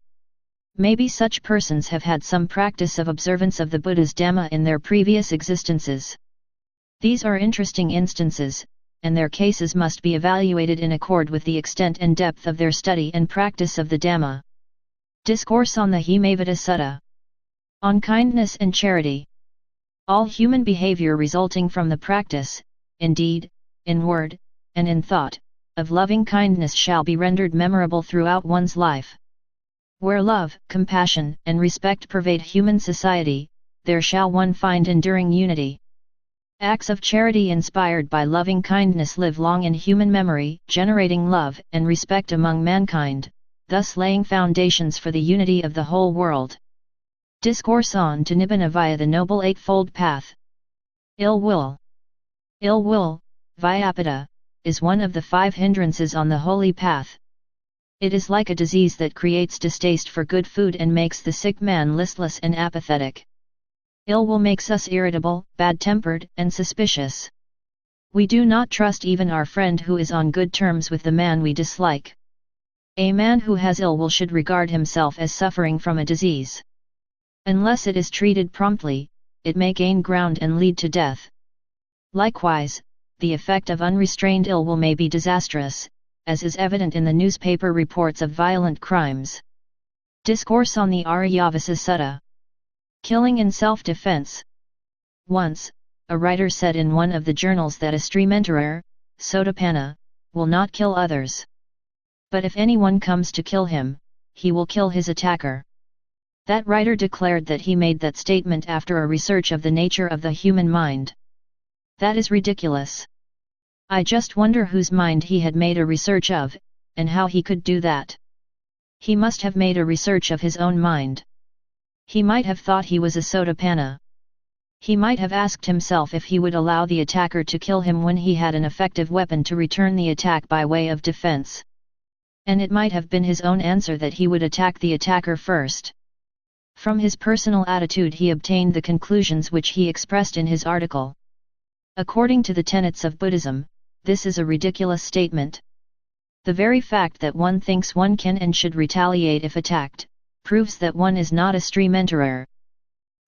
Maybe such persons have had some practice of observance of the Buddha's Dhamma in their previous existences. These are interesting instances, and their cases must be evaluated in accord with the extent and depth of their study and practice of the Dhamma. Discourse on the Himavata Sutta. On kindness and charity. All human behavior resulting from the practice, in deed, in word, and in thought, of loving kindness shall be rendered memorable throughout one's life. Where love, compassion, and respect pervade human society, there shall one find enduring unity. Acts of charity inspired by loving kindness live long in human memory, generating love and respect among mankind, thus laying foundations for the unity of the whole world. Discourse on to Nibbana via the Noble Eightfold Path. Ill will. Ill will, Vyapada, is one of the 5 hindrances on the holy path. It is like a disease that creates distaste for good food and makes the sick man listless and apathetic. Ill will makes us irritable, bad-tempered, and suspicious. We do not trust even our friend who is on good terms with the man we dislike. A man who has ill will should regard himself as suffering from a disease. Unless it is treated promptly, it may gain ground and lead to death. Likewise, the effect of unrestrained ill will may be disastrous, as is evident in the newspaper reports of violent crimes. Discourse on the Aryavasa Sutta. Killing in self-defense. Once, a writer said in one of the journals that a streamenterer, Sotapanna, will not kill others. But if anyone comes to kill him, he will kill his attacker. That writer declared that he made that statement after a research of the nature of the human mind. That is ridiculous. I just wonder whose mind he had made a research of, and how he could do that. He must have made a research of his own mind. He might have thought he was a Sotapanna. He might have asked himself if he would allow the attacker to kill him when he had an effective weapon to return the attack by way of defense. And it might have been his own answer that he would attack the attacker first. From his personal attitude he obtained the conclusions which he expressed in his article. According to the tenets of Buddhism, this is a ridiculous statement. The very fact that one thinks one can and should retaliate if attacked, proves that one is not a streamenterer.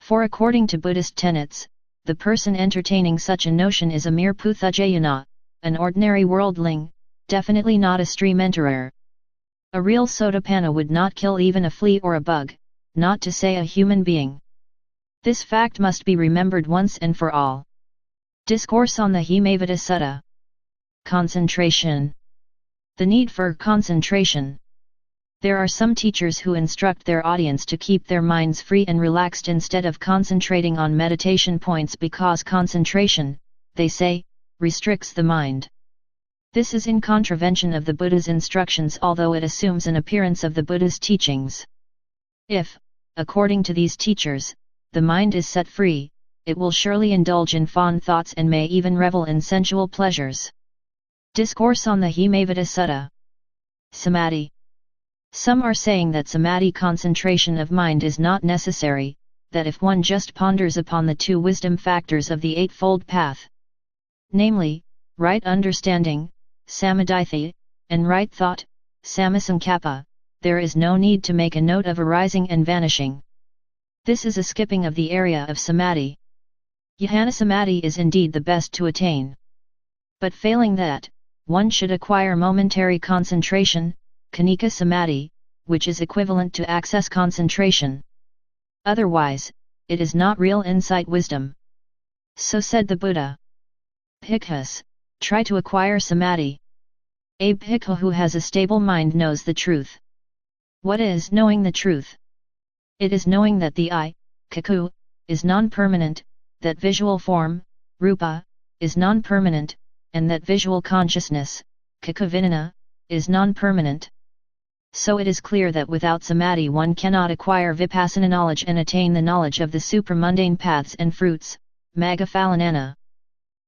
For according to Buddhist tenets, the person entertaining such a notion is a mere puthujjana, an ordinary worldling, definitely not a streamenterer. A real Sotapanna would not kill even a flea or a bug, not to say a human being. This fact must be remembered once and for all. Discourse on the Himavata Sutta. Concentration. The need for concentration. There are some teachers who instruct their audience to keep their minds free and relaxed instead of concentrating on meditation points because concentration, they say, restricts the mind. This is in contravention of the Buddha's instructions, although it assumes an appearance of the Buddha's teachings. If, according to these teachers, the mind is set free, it will surely indulge in fond thoughts and may even revel in sensual pleasures. Discourse on the Himavata Sutta. Samadhi. Some are saying that samadhi, concentration of mind, is not necessary, that if one just ponders upon the 2 wisdom factors of the Eightfold Path, namely, right understanding, samadhi, and right thought, samasankappa, there is no need to make a note of arising and vanishing. This is a skipping of the area of samadhi. Jhana samadhi is indeed the best to attain. But failing that, one should acquire momentary concentration, Khanika samadhi, which is equivalent to access concentration. Otherwise, it is not real insight wisdom. So said the Buddha. Bhikkhus, try to acquire samadhi. A bhikkhu who has a stable mind knows the truth. What is knowing the truth? It is knowing that the I, cakkhu, is non-permanent, that visual form, rupa, is non-permanent, and that visual consciousness, Kakavinana, is non-permanent. So it is clear that without samadhi one cannot acquire vipassana knowledge and attain the knowledge of the supramundane paths and fruits, Magga-phalanana.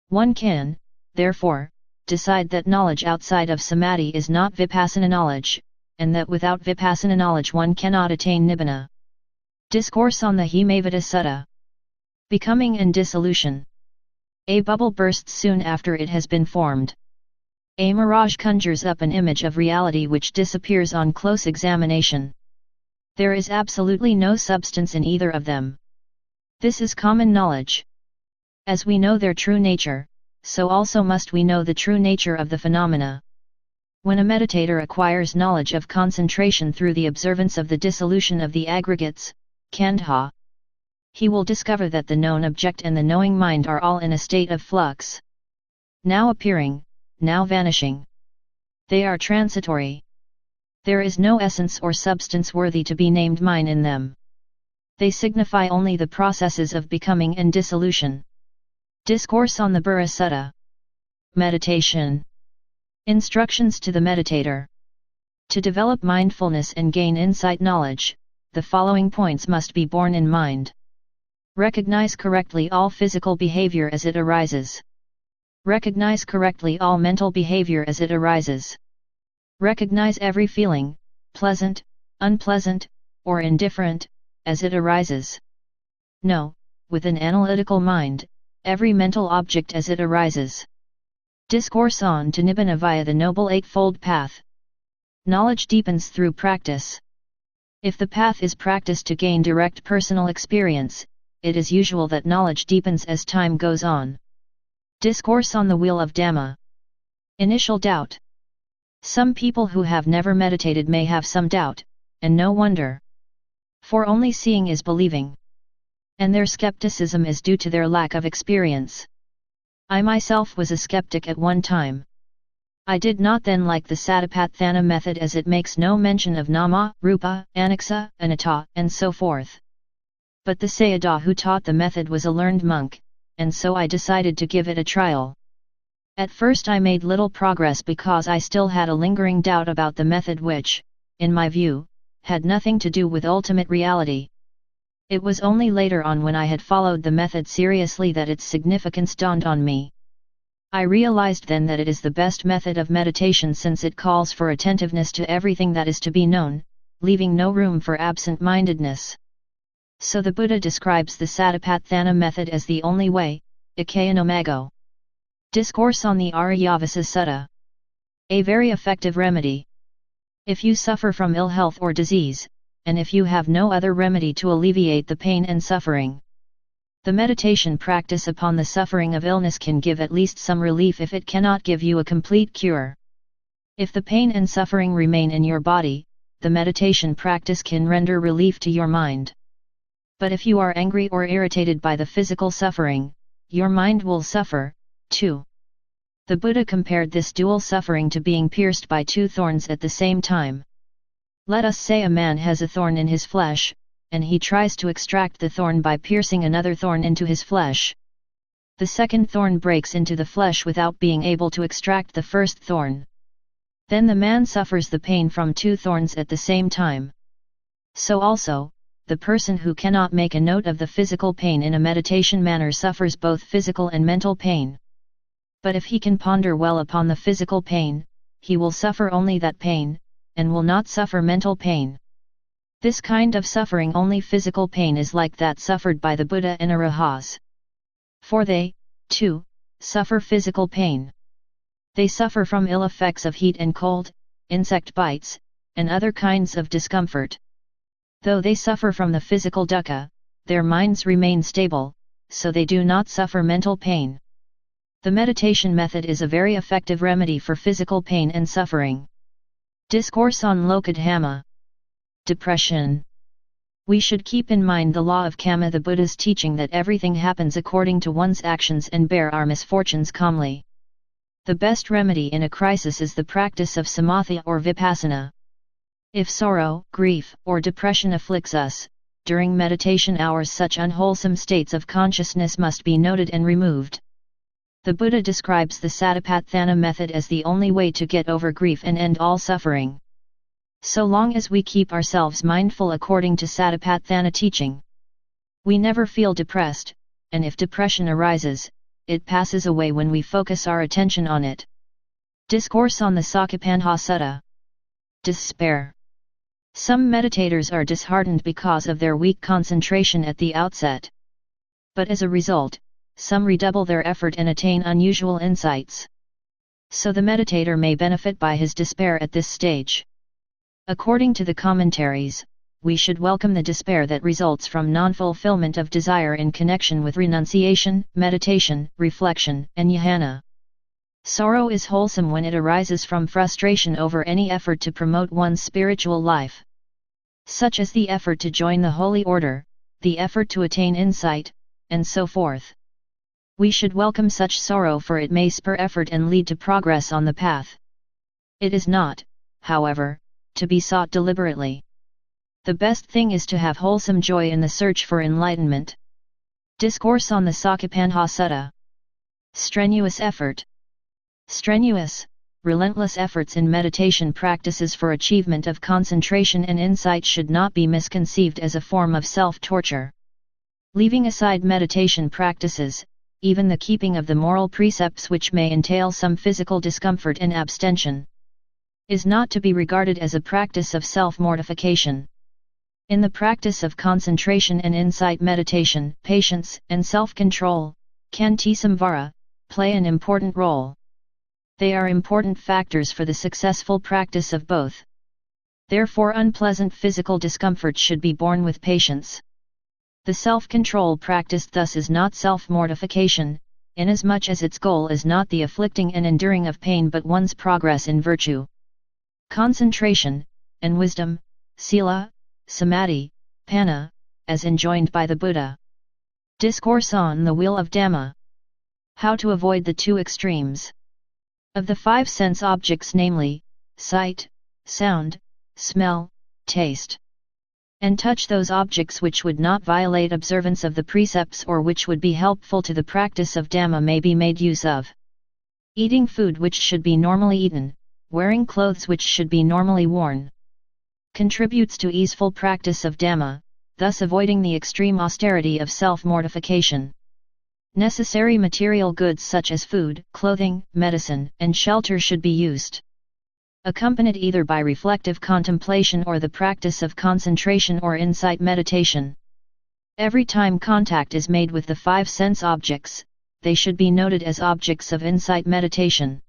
One can, therefore, decide that knowledge outside of samadhi is not vipassana knowledge, and that without vipassana knowledge one cannot attain nibbana. Discourse on the Himavata Sutta. Becoming and dissolution. A bubble bursts soon after it has been formed. A mirage conjures up an image of reality which disappears on close examination. There is absolutely no substance in either of them. This is common knowledge. As we know their true nature, so also must we know the true nature of the phenomena. When a meditator acquires knowledge of concentration through the observance of the dissolution of the aggregates, khandha, he will discover that the known object and the knowing mind are all in a state of flux. Now appearing, now vanishing. They are transitory. There is no essence or substance worthy to be named mine in them. They signify only the processes of becoming and dissolution. Discourse on the Burra Sutta. Meditation. Instructions to the meditator. To develop mindfulness and gain insight knowledge, the following points must be borne in mind. Recognize correctly all physical behavior as it arises. Recognize correctly all mental behavior as it arises. Recognize every feeling, pleasant, unpleasant, or indifferent, as it arises. Know, with an analytical mind, every mental object as it arises. Discourse on to Nibbana via the Noble Eightfold Path. Knowledge deepens through practice. If the path is practiced to gain direct personal experience, it is usual that knowledge deepens as time goes on. Discourse on the Wheel of Dhamma. Initial doubt. Some people who have never meditated may have some doubt, and no wonder. For only seeing is believing. And their skepticism is due to their lack of experience. I myself was a skeptic at one time. I did not then like the Satipatthana method as it makes no mention of Nama, Rupa, Anicca, Anatta, and so forth. But the Sayadaw who taught the method was a learned monk, and so I decided to give it a trial. At first I made little progress because I still had a lingering doubt about the method which, in my view, had nothing to do with ultimate reality. It was only later on when I had followed the method seriously that its significance dawned on me. I realized then that it is the best method of meditation since it calls for attentiveness to everything that is to be known, leaving no room for absent-mindedness. So the Buddha describes the Satipatthana method as the only way, Ikayanomago. Discourse on the Aryavasa Sutta. A very effective remedy. If you suffer from ill health or disease, and if you have no other remedy to alleviate the pain and suffering, the meditation practice upon the suffering of illness can give at least some relief if it cannot give you a complete cure. If the pain and suffering remain in your body, the meditation practice can render relief to your mind. But if you are angry or irritated by the physical suffering, your mind will suffer, too. The Buddha compared this dual suffering to being pierced by two thorns at the same time. Let us say a man has a thorn in his flesh, and he tries to extract the thorn by piercing another thorn into his flesh. The second thorn breaks into the flesh without being able to extract the first thorn. Then the man suffers the pain from two thorns at the same time. So also, the person who cannot make a note of the physical pain in a meditation manner suffers both physical and mental pain. But if he can ponder well upon the physical pain, he will suffer only that pain, and will not suffer mental pain. This kind of suffering, only physical pain, is like that suffered by the Buddha and Arahats. For they, too, suffer physical pain. They suffer from ill effects of heat and cold, insect bites, and other kinds of discomfort. Though they suffer from the physical dukkha, their minds remain stable, so they do not suffer mental pain. The meditation method is a very effective remedy for physical pain and suffering. Discourse on Lokadhamma. Depression. We should keep in mind the law of karma, the Buddha's teaching that everything happens according to one's actions, and bear our misfortunes calmly. The best remedy in a crisis is the practice of samatha or vipassana. If sorrow, grief, or depression afflicts us, during meditation hours such unwholesome states of consciousness must be noted and removed. The Buddha describes the Satipatthana method as the only way to get over grief and end all suffering. So long as we keep ourselves mindful according to Satipatthana teaching, we never feel depressed, and if depression arises, it passes away when we focus our attention on it. Discourse on the Sakhipanha Sutta. Despair. Some meditators are disheartened because of their weak concentration at the outset. But as a result, some redouble their effort and attain unusual insights. So the meditator may benefit by his despair at this stage. According to the commentaries, we should welcome the despair that results from non-fulfillment of desire in connection with renunciation, meditation, reflection, and jhana. Sorrow is wholesome when it arises from frustration over any effort to promote one's spiritual life, such as the effort to join the holy order, the effort to attain insight, and so forth. We should welcome such sorrow, for it may spur effort and lead to progress on the path. It is not, however, to be sought deliberately. The best thing is to have wholesome joy in the search for enlightenment. Discourse on the Sakhipanha Sutta. Strenuous effort. Strenuous, relentless efforts in meditation practices for achievement of concentration and insight should not be misconceived as a form of self-torture. Leaving aside meditation practices, even the keeping of the moral precepts which may entail some physical discomfort and abstention, is not to be regarded as a practice of self-mortification. In the practice of concentration and insight meditation, patience and self-control, Khanti Samvara, play an important role. They are important factors for the successful practice of both. Therefore, unpleasant physical discomfort should be borne with patience. The self-control practiced thus is not self-mortification, inasmuch as its goal is not the afflicting and enduring of pain but one's progress in virtue. Concentration, and wisdom, sila, samadhi, panna, as enjoined by the Buddha. Discourse on the Wheel of Dhamma. How to avoid the two extremes. Of the five sense objects, namely, sight, sound, smell, taste, and touch, those objects which would not violate observance of the precepts or which would be helpful to the practice of Dhamma may be made use of. Eating food which should be normally eaten, wearing clothes which should be normally worn, contributes to easeful practice of Dhamma, thus avoiding the extreme austerity of self-mortification. Necessary material goods such as food, clothing, medicine, and shelter should be used, accompanied either by reflective contemplation or the practice of concentration or insight meditation. Every time contact is made with the five sense objects, they should be noted as objects of insight meditation.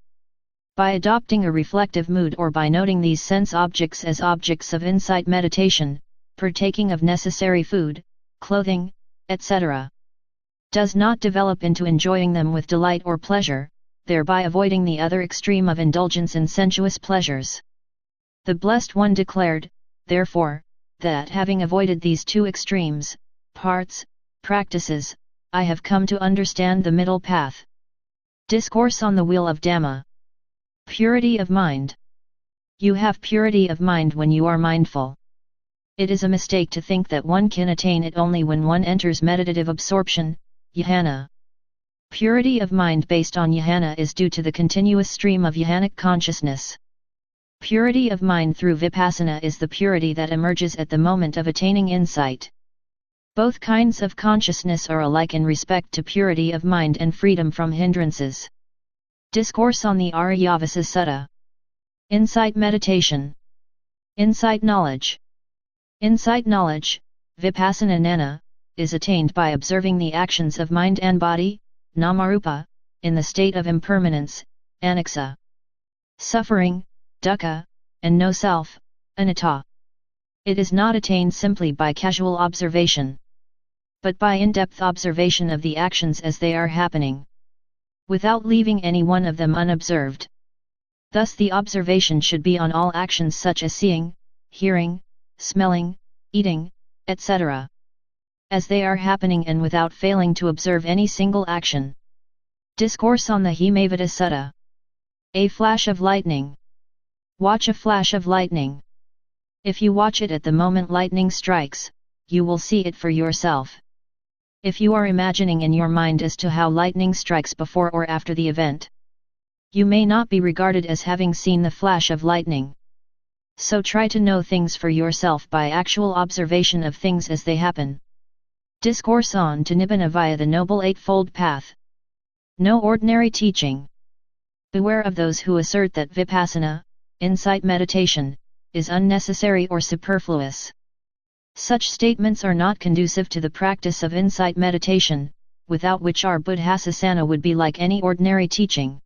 By adopting a reflective mood or by noting these sense objects as objects of insight meditation, partaking of necessary food, clothing, etc., does not develop into enjoying them with delight or pleasure, thereby avoiding the other extreme of indulgence in sensuous pleasures. The Blessed One declared, therefore, that having avoided these two extremes, parts, practices, I have come to understand the middle path. Discourse on the Wheel of Dhamma. Purity of mind. You have purity of mind when you are mindful. It is a mistake to think that one can attain it only when one enters meditative absorption, jhana. Purity of mind based on jhana is due to the continuous stream of jhanic consciousness. Purity of mind through vipassana is the purity that emerges at the moment of attaining insight. Both kinds of consciousness are alike in respect to purity of mind and freedom from hindrances. Discourse on the Aryavasa Sutta. Insight meditation. Insight knowledge. Insight knowledge, vipassana gnana, is attained by observing the actions of mind and body, namarupa, in the state of impermanence, anicca. Suffering, dukkha, and no self, anatta. It is not attained simply by casual observation, but by in-depth observation of the actions as they are happening, without leaving any one of them unobserved. Thus the observation should be on all actions such as seeing, hearing, smelling, eating, etc., as they are happening and without failing to observe any single action. Discourse on the Himavata Sutta. A flash of lightning. Watch a flash of lightning. If you watch it at the moment lightning strikes, you will see it for yourself. If you are imagining in your mind as to how lightning strikes before or after the event, you may not be regarded as having seen the flash of lightning. So try to know things for yourself by actual observation of things as they happen. Discourse on to Nibbana via the Noble Eightfold Path. No ordinary teaching. Beware of those who assert that vipassana, insight meditation, is unnecessary or superfluous. Such statements are not conducive to the practice of insight meditation, without which our Buddhasasana would be like any ordinary teaching.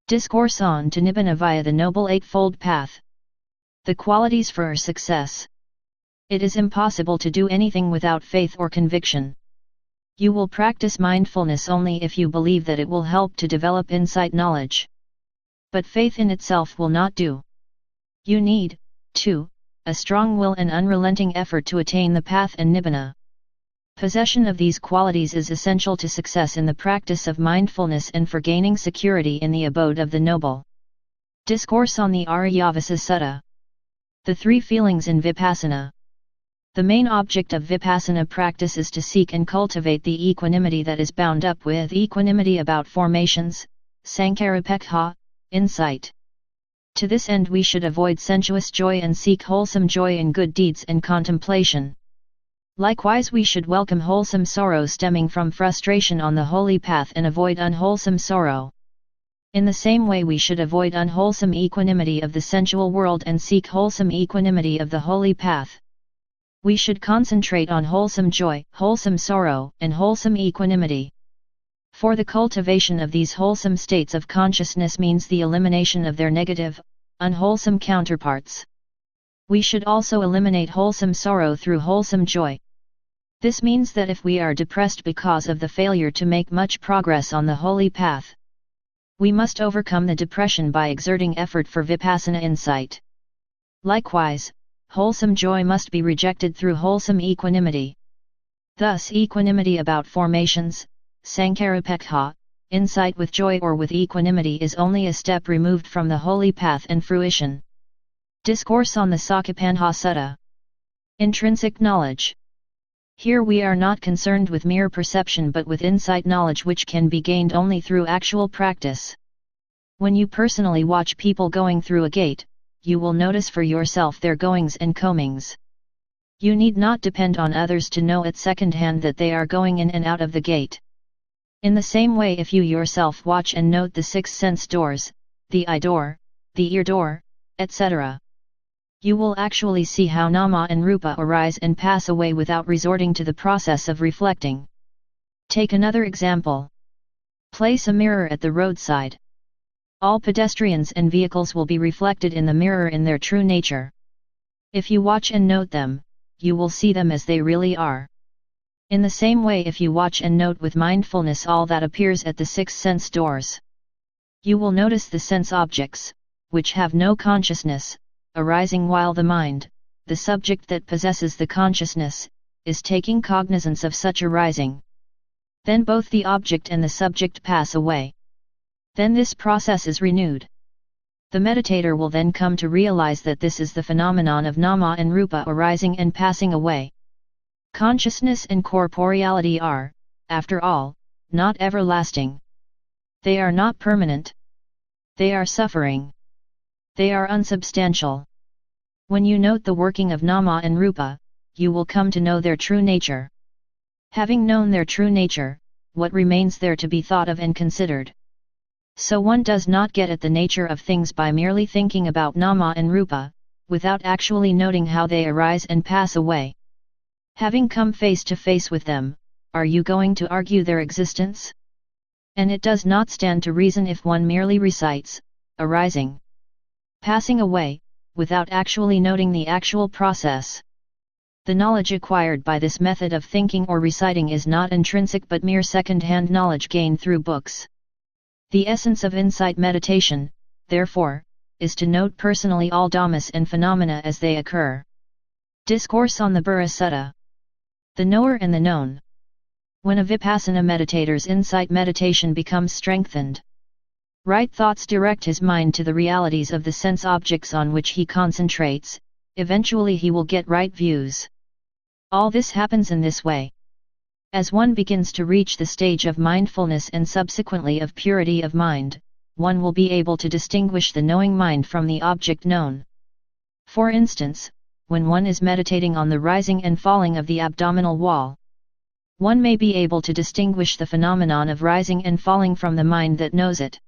Discourse on to Nibbana via the Noble Eightfold Path. The qualities for success. It is impossible to do anything without faith or conviction. You will practice mindfulness only if you believe that it will help to develop insight knowledge. But faith in itself will not do. You need, too, a strong will and unrelenting effort to attain the path and Nibbana. Possession of these qualities is essential to success in the practice of mindfulness and for gaining security in the abode of the noble. Discourse on the Aryavasa Sutta. The three feelings in Vipassana. The main object of Vipassana practice is to seek and cultivate the equanimity that is bound up with equanimity about formations, sankarapekha, insight. To this end we should avoid sensuous joy and seek wholesome joy in good deeds and contemplation. Likewise we should welcome wholesome sorrow stemming from frustration on the holy path and avoid unwholesome sorrow. In the same way we should avoid unwholesome equanimity of the sensual world and seek wholesome equanimity of the holy path. We should concentrate on wholesome joy, wholesome sorrow, and wholesome equanimity. For the cultivation of these wholesome states of consciousness means the elimination of their negative, unwholesome counterparts. We should also eliminate wholesome sorrow through wholesome joy. This means that if we are depressed because of the failure to make much progress on the holy path, we must overcome the depression by exerting effort for vipassana insight. Likewise, wholesome joy must be rejected through wholesome equanimity. Thus equanimity about formations, sankarapekha, insight with joy or with equanimity is only a step removed from the holy path and fruition. Discourse on the Sakapanha Sutta. Intrinsic knowledge. Here we are not concerned with mere perception but with insight knowledge which can be gained only through actual practice. When you personally watch people going through a gate, you will notice for yourself their goings and comings. You need not depend on others to know at second hand that they are going in and out of the gate. In the same way if you yourself watch and note the six sense doors, the eye door, the ear door, etc., you will actually see how nama and rupa arise and pass away without resorting to the process of reflecting. Take another example. Place a mirror at the roadside. All pedestrians and vehicles will be reflected in the mirror in their true nature. If you watch and note them, you will see them as they really are. In the same way if you watch and note with mindfulness all that appears at the six sense doors, you will notice the sense objects, which have no consciousness, arising while the mind, the subject that possesses the consciousness, is taking cognizance of such arising. Then both the object and the subject pass away. Then this process is renewed. The meditator will then come to realize that this is the phenomenon of nama and rupa arising and passing away. Consciousness and corporeality are, after all, not everlasting. They are not permanent. They are suffering. They are unsubstantial. When you note the working of nama and rupa, you will come to know their true nature. Having known their true nature, what remains there to be thought of and considered? So one does not get at the nature of things by merely thinking about nama and rupa, without actually noting how they arise and pass away. Having come face to face with them, are you going to argue their existence? And it does not stand to reason if one merely recites, arising, passing away, without actually noting the actual process. The knowledge acquired by this method of thinking or reciting is not intrinsic but mere second-hand knowledge gained through books. The essence of insight meditation, therefore, is to note personally all dhammas and phenomena as they occur. Discourse on the Burra Sutta. The knower and the known. When a vipassana meditator's insight meditation becomes strengthened, right thoughts direct his mind to the realities of the sense objects on which he concentrates, eventually he will get right views. All this happens in this way. As one begins to reach the stage of mindfulness and subsequently of purity of mind, one will be able to distinguish the knowing mind from the object known. For instance, when one is meditating on the rising and falling of the abdominal wall, one may be able to distinguish the phenomenon of rising and falling from the mind that knows it.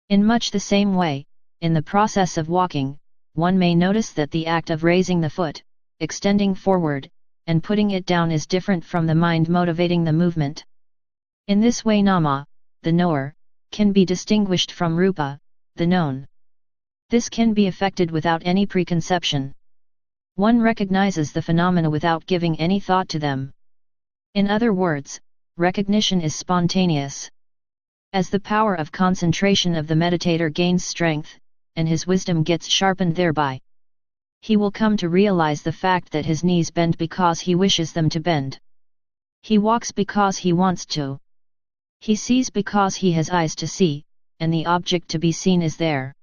In much the same way, in the process of walking, one may notice that the act of raising the foot, extending forward, and putting it down is different from the mind motivating the movement. In this way nama, the knower, can be distinguished from rupa, the known. This can be effected without any preconception. One recognizes the phenomena without giving any thought to them. In other words, recognition is spontaneous. As the power of concentration of the meditator gains strength, and his wisdom gets sharpened thereby, he will come to realize the fact that his knees bend because he wishes them to bend. He walks because he wants to. He sees because he has eyes to see, and the object to be seen is there.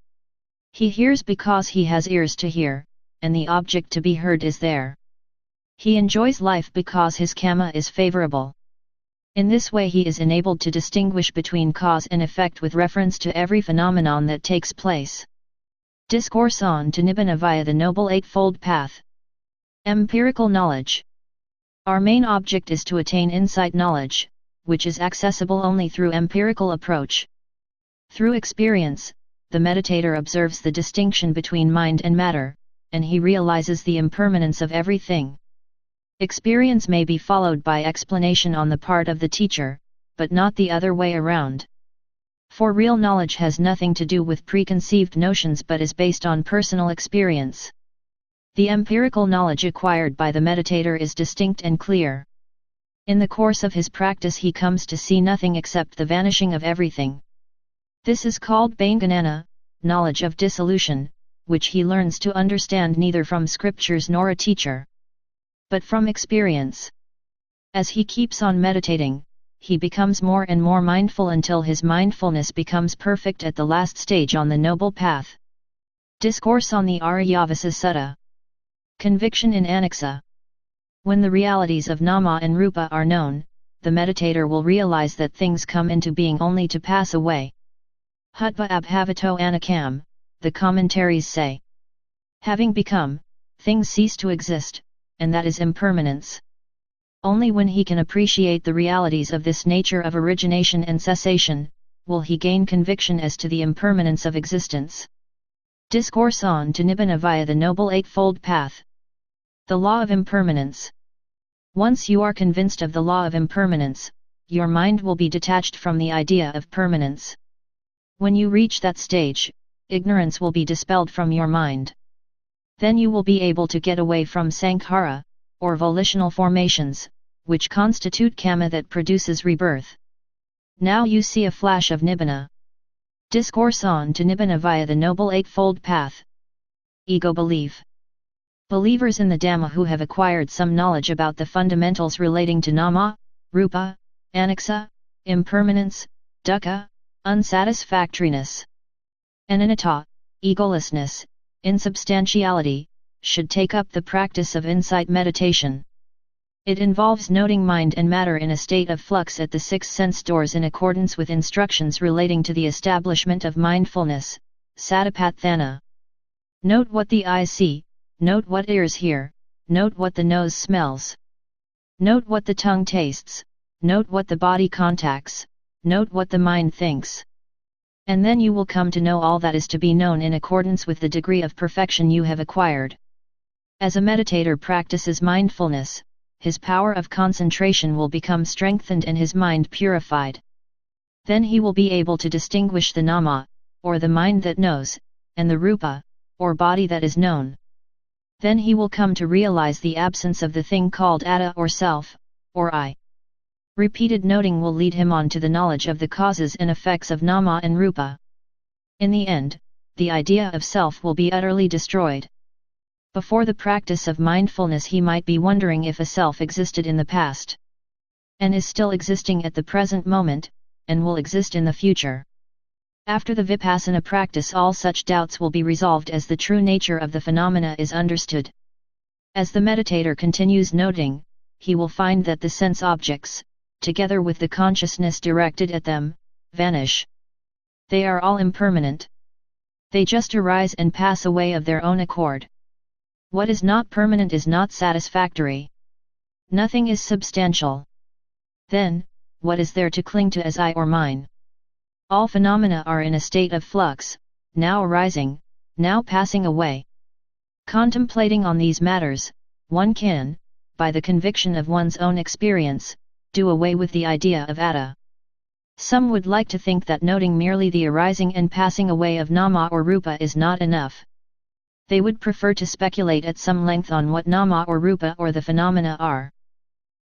He hears because he has ears to hear, and the object to be heard is there. He enjoys life because his karma is favorable. In this way he is enabled to distinguish between cause and effect with reference to every phenomenon that takes place. Discourse on to Nibbana via the Noble Eightfold Path. Empirical knowledge. Our main object is to attain insight knowledge, which is accessible only through empirical approach. Through experience, the meditator observes the distinction between mind and matter, and he realizes the impermanence of everything. Experience may be followed by explanation on the part of the teacher, but not the other way around. For real knowledge has nothing to do with preconceived notions but is based on personal experience. The empirical knowledge acquired by the meditator is distinct and clear. In the course of his practice he comes to see nothing except the vanishing of everything. This is called Bhagnana, knowledge of dissolution, which he learns to understand neither from scriptures nor a teacher, but from experience. As he keeps on meditating, he becomes more and more mindful until his mindfulness becomes perfect at the last stage on the noble path. Discourse on the Aryavasa Sutta. Conviction in Anicca. When the realities of nama and rupa are known, the meditator will realize that things come into being only to pass away. Hutva abhavato anikkam, the commentaries say. Having become, things cease to exist, and that is impermanence. Only when he can appreciate the realities of this nature of origination and cessation, will he gain conviction as to the impermanence of existence. Discourse on to Nibbana via the Noble Eightfold Path. The law of impermanence. Once you are convinced of the law of impermanence, your mind will be detached from the idea of permanence. When you reach that stage, ignorance will be dispelled from your mind. Then you will be able to get away from sankhara, or volitional formations, which constitute karma that produces rebirth. Now you see a flash of Nibbana. Discourse on to Nibbana via the Noble Eightfold Path. Ego belief. Believers in the Dhamma who have acquired some knowledge about the fundamentals relating to nama, rupa, anicca, impermanence, dukkha, unsatisfactoriness, and anatta, egolessness, insubstantiality, should take up the practice of insight meditation. It involves noting mind and matter in a state of flux at the six sense doors in accordance with instructions relating to the establishment of mindfulness, satipatthana. Note what the eyes see, note what ears hear, note what the nose smells. Note what the tongue tastes, note what the body contacts, note what the mind thinks. And then you will come to know all that is to be known in accordance with the degree of perfection you have acquired. As a meditator practices mindfulness, his power of concentration will become strengthened and his mind purified. Then he will be able to distinguish the nama, or the mind that knows, and the rupa, or body that is known. Then he will come to realize the absence of the thing called atta or self, or I. Repeated noting will lead him on to the knowledge of the causes and effects of nama and rupa. In the end, the idea of self will be utterly destroyed. Before the practice of mindfulness he might be wondering if a self existed in the past, and is still existing at the present moment, and will exist in the future. After the vipassana practice all such doubts will be resolved as the true nature of the phenomena is understood. As the meditator continues noting, he will find that the sense objects, together with the consciousness directed at them, vanish. They are all impermanent. They just arise and pass away of their own accord. What is not permanent is not satisfactory. Nothing is substantial. Then, what is there to cling to as I or mine? All phenomena are in a state of flux, now arising, now passing away. Contemplating on these matters, one can, by the conviction of one's own experience, do away with the idea of atta. Some would like to think that noting merely the arising and passing away of nama or rupa is not enough. They would prefer to speculate at some length on what nama or rupa or the phenomena are.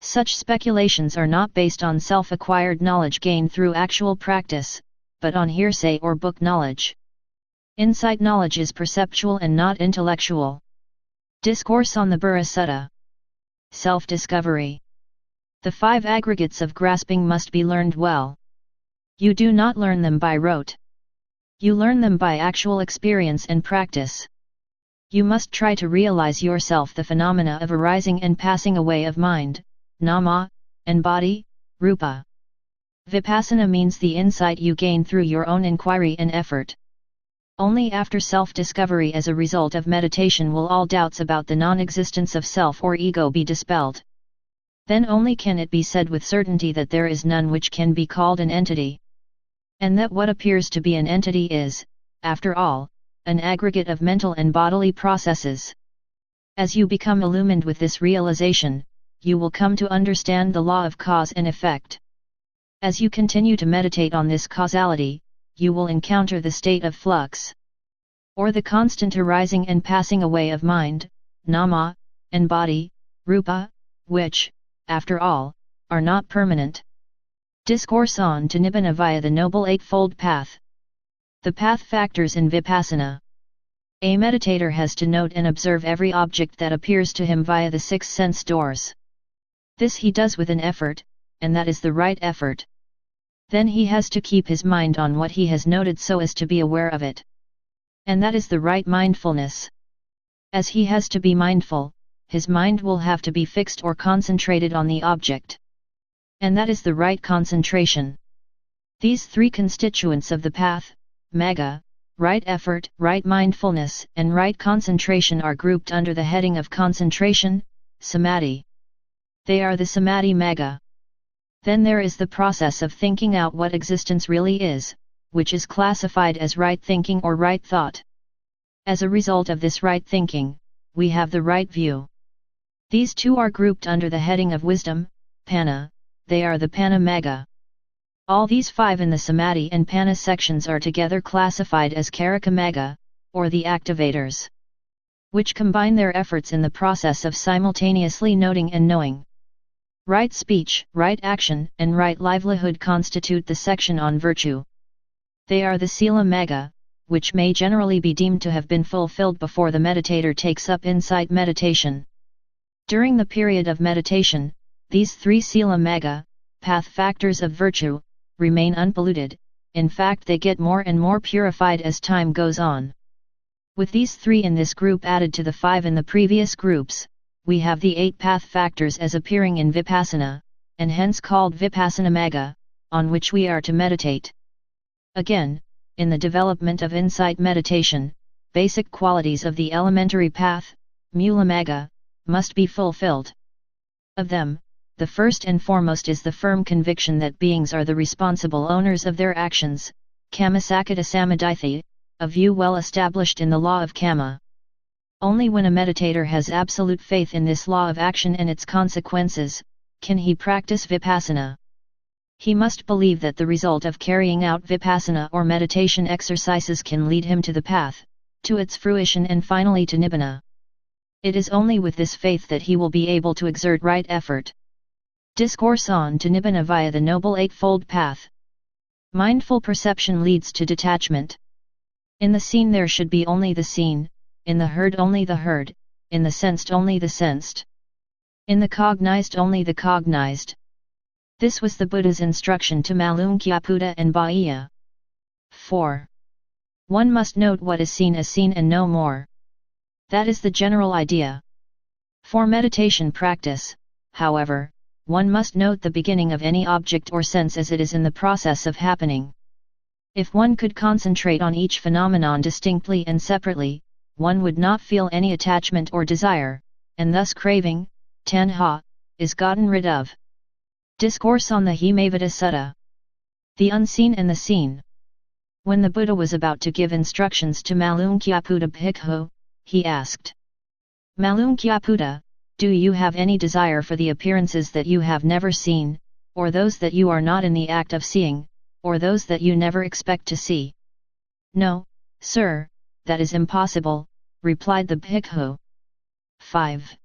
Such speculations are not based on self-acquired knowledge gained through actual practice, but on hearsay or book knowledge. Insight knowledge is perceptual and not intellectual. Discourse on the Burra Sutta. Self-discovery. The 5 aggregates of grasping must be learned well. You do not learn them by rote. You learn them by actual experience and practice. You must try to realize yourself the phenomena of arising and passing away of mind, nama, and body, rupa. Vipassana means the insight you gain through your own inquiry and effort. Only after self-discovery as a result of meditation will all doubts about the non-existence of self or ego be dispelled. Then only can it be said with certainty that there is none which can be called an entity. And that what appears to be an entity is, after all, an aggregate of mental and bodily processes. As you become illumined with this realization, you will come to understand the law of cause and effect. As you continue to meditate on this causality, you will encounter the state of flux, or the constant arising and passing away of mind, nama, and body, rupa, which, after all, are not permanent. Discourse on to Nibbana via the Noble Eightfold Path. The path factors in Vipassana. A meditator has to note and observe every object that appears to him via the 6 sense doors. This he does with an effort, and that is the right effort. Then he has to keep his mind on what he has noted so as to be aware of it. And that is the right mindfulness. As he has to be mindful, his mind will have to be fixed or concentrated on the object. And that is the right concentration. These 3 constituents of the path, magga, right effort, right mindfulness, and right concentration are grouped under the heading of concentration, samadhi. They are the samadhi magga. Then there is the process of thinking out what existence really is, which is classified as right thinking or right thought. As a result of this right thinking, we have the right view. These 2 are grouped under the heading of wisdom, panna. They are the panna magga. All these 5 in the samadhi and panna sections are together classified as karika magga, or the activators, which combine their efforts in the process of simultaneously noting and knowing. Right speech, right action, and right livelihood constitute the section on virtue. They are the sila magga, which may generally be deemed to have been fulfilled before the meditator takes up insight meditation. During the period of meditation, these 3 sila magga, path factors of virtue, remain unpolluted. In fact, they get more and more purified as time goes on. With these 3 in this group added to the 5 in the previous groups, we have the 8 path factors as appearing in Vipassana, and hence called Vipassana Magga, on which we are to meditate. Again, in the development of insight meditation, basic qualities of the elementary path, Mula Magga, must be fulfilled. Of them, the first and foremost is the firm conviction that beings are the responsible owners of their actions, Kammasakata Samadhithi, a view well established in the law of Kamma. Only when a meditator has absolute faith in this law of action and its consequences, can he practice Vipassana. He must believe that the result of carrying out Vipassana or meditation exercises can lead him to the path, to its fruition and finally to Nibbana. It is only with this faith that he will be able to exert right effort. Discourse on to Nibbana via the Noble Eightfold Path. Mindful perception leads to detachment. In the seen there should be only the seen, in the heard only the heard, in the sensed only the sensed. In the cognized only the cognized. This was the Buddha's instruction to Malunkyaputta and Bhaya. 4. One must note what is seen as seen and no more. That is the general idea. For meditation practice, however, one must note the beginning of any object or sense as it is in the process of happening. If one could concentrate on each phenomenon distinctly and separately, one would not feel any attachment or desire, and thus craving, tanha, is gotten rid of. Discourse on the Himavata Sutta. The Unseen and the Seen. When the Buddha was about to give instructions to Malunkyaputta Bhikkhu, he asked, Malunkyaputta, do you have any desire for the appearances that you have never seen, or those that you are not in the act of seeing, or those that you never expect to see? No, sir, that is impossible, replied the bhikkhu. 5.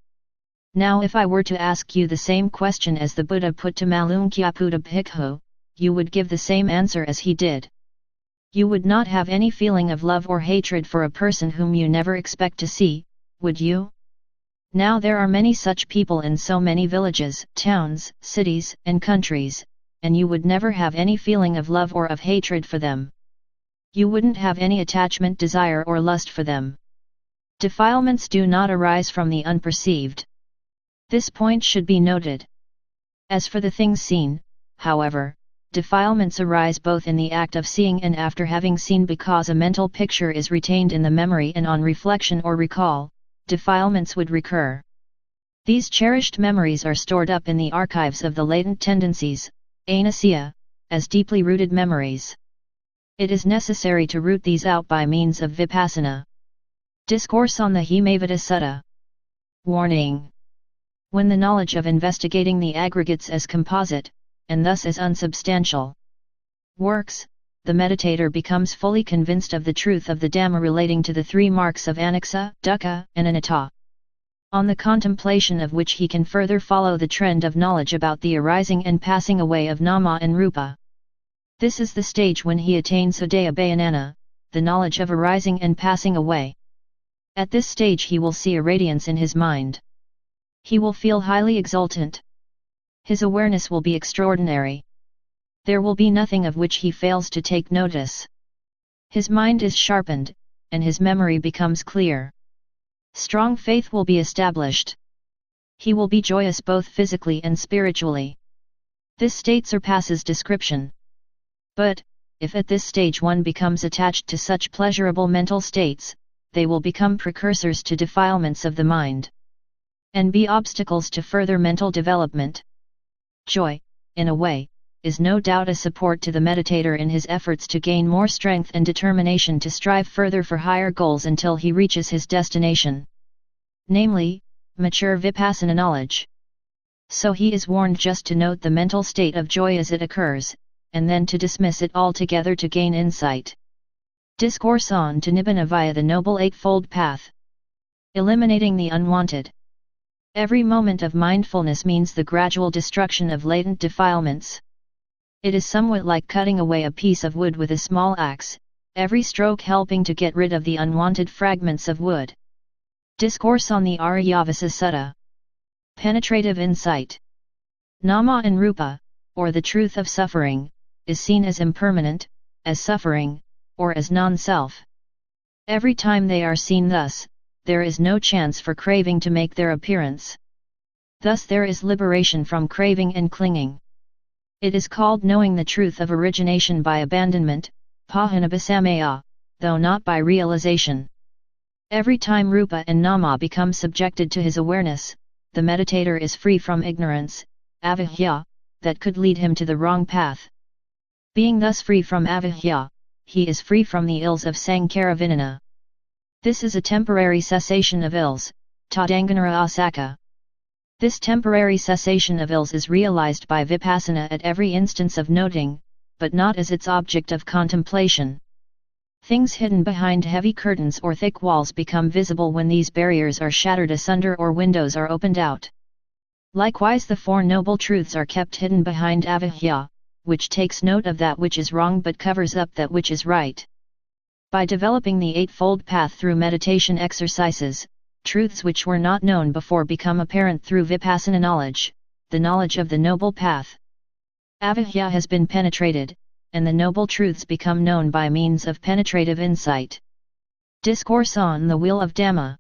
Now if I were to ask you the same question as the Buddha put to Malunkyaputta Bhikkhu, you would give the same answer as he did. You would not have any feeling of love or hatred for a person whom you never expect to see, would you? Now there are many such people in so many villages, towns, cities, and countries, and you would never have any feeling of love or of hatred for them. You wouldn't have any attachment, desire or lust for them. Defilements do not arise from the unperceived. This point should be noted. As for the things seen, however, defilements arise both in the act of seeing and after having seen, because a mental picture is retained in the memory and on reflection or recall, defilements would recur. These cherished memories are stored up in the archives of the latent tendencies, anasya, as deeply rooted memories. It is necessary to root these out by means of vipassana. Discourse on the Himavata Sutta. Warning. When the knowledge of investigating the aggregates as composite, and thus as unsubstantial, works, the meditator becomes fully convinced of the truth of the Dhamma relating to the three marks of anicca, dukkha, and anatta, on the contemplation of which he can further follow the trend of knowledge about the arising and passing away of nama and rupa. This is the stage when he attains Udaya Bhayanana, the knowledge of arising and passing away. At this stage he will see a radiance in his mind. He will feel highly exultant. His awareness will be extraordinary. There will be nothing of which he fails to take notice. His mind is sharpened, and his memory becomes clear. Strong faith will be established. He will be joyous both physically and spiritually. This state surpasses description. But, if at this stage one becomes attached to such pleasurable mental states, they will become precursors to defilements of the mind, and be obstacles to further mental development. Joy, in a way, is no doubt a support to the meditator in his efforts to gain more strength and determination to strive further for higher goals until he reaches his destination, namely, mature vipassana knowledge. So he is warned just to note the mental state of joy as it occurs, and then to dismiss it altogether to gain insight. Discourse on to Nibbana via the Noble Eightfold Path. Eliminating the unwanted. Every moment of mindfulness means the gradual destruction of latent defilements. It is somewhat like cutting away a piece of wood with a small axe, every stroke helping to get rid of the unwanted fragments of wood. Discourse on the Aryavasa Sutta. Penetrative insight. Nama and Rupa, or the truth of suffering, is seen as impermanent, as suffering, or as non-self. Every time they are seen thus, there is no chance for craving to make their appearance. Thus there is liberation from craving and clinging. It is called knowing the truth of origination by abandonment, pahanabhasamaya, though not by realization. Every time Rupa and Nama become subjected to his awareness, the meditator is free from ignorance, avijja, that could lead him to the wrong path. Being thus free from avijja, he is free from the ills of Sankara Vinana. This is a temporary cessation of ills, Tadanganara Asaka. This temporary cessation of ills is realized by vipassana at every instance of noting, but not as its object of contemplation. Things hidden behind heavy curtains or thick walls become visible when these barriers are shattered asunder or windows are opened out. Likewise the Four Noble Truths are kept hidden behind avijja, which takes note of that which is wrong but covers up that which is right. By developing the Eightfold Path through meditation exercises, truths which were not known before become apparent through vipassana knowledge, the knowledge of the Noble Path. Avijja has been penetrated, and the Noble Truths become known by means of penetrative insight. Discourse on the Wheel of Dhamma.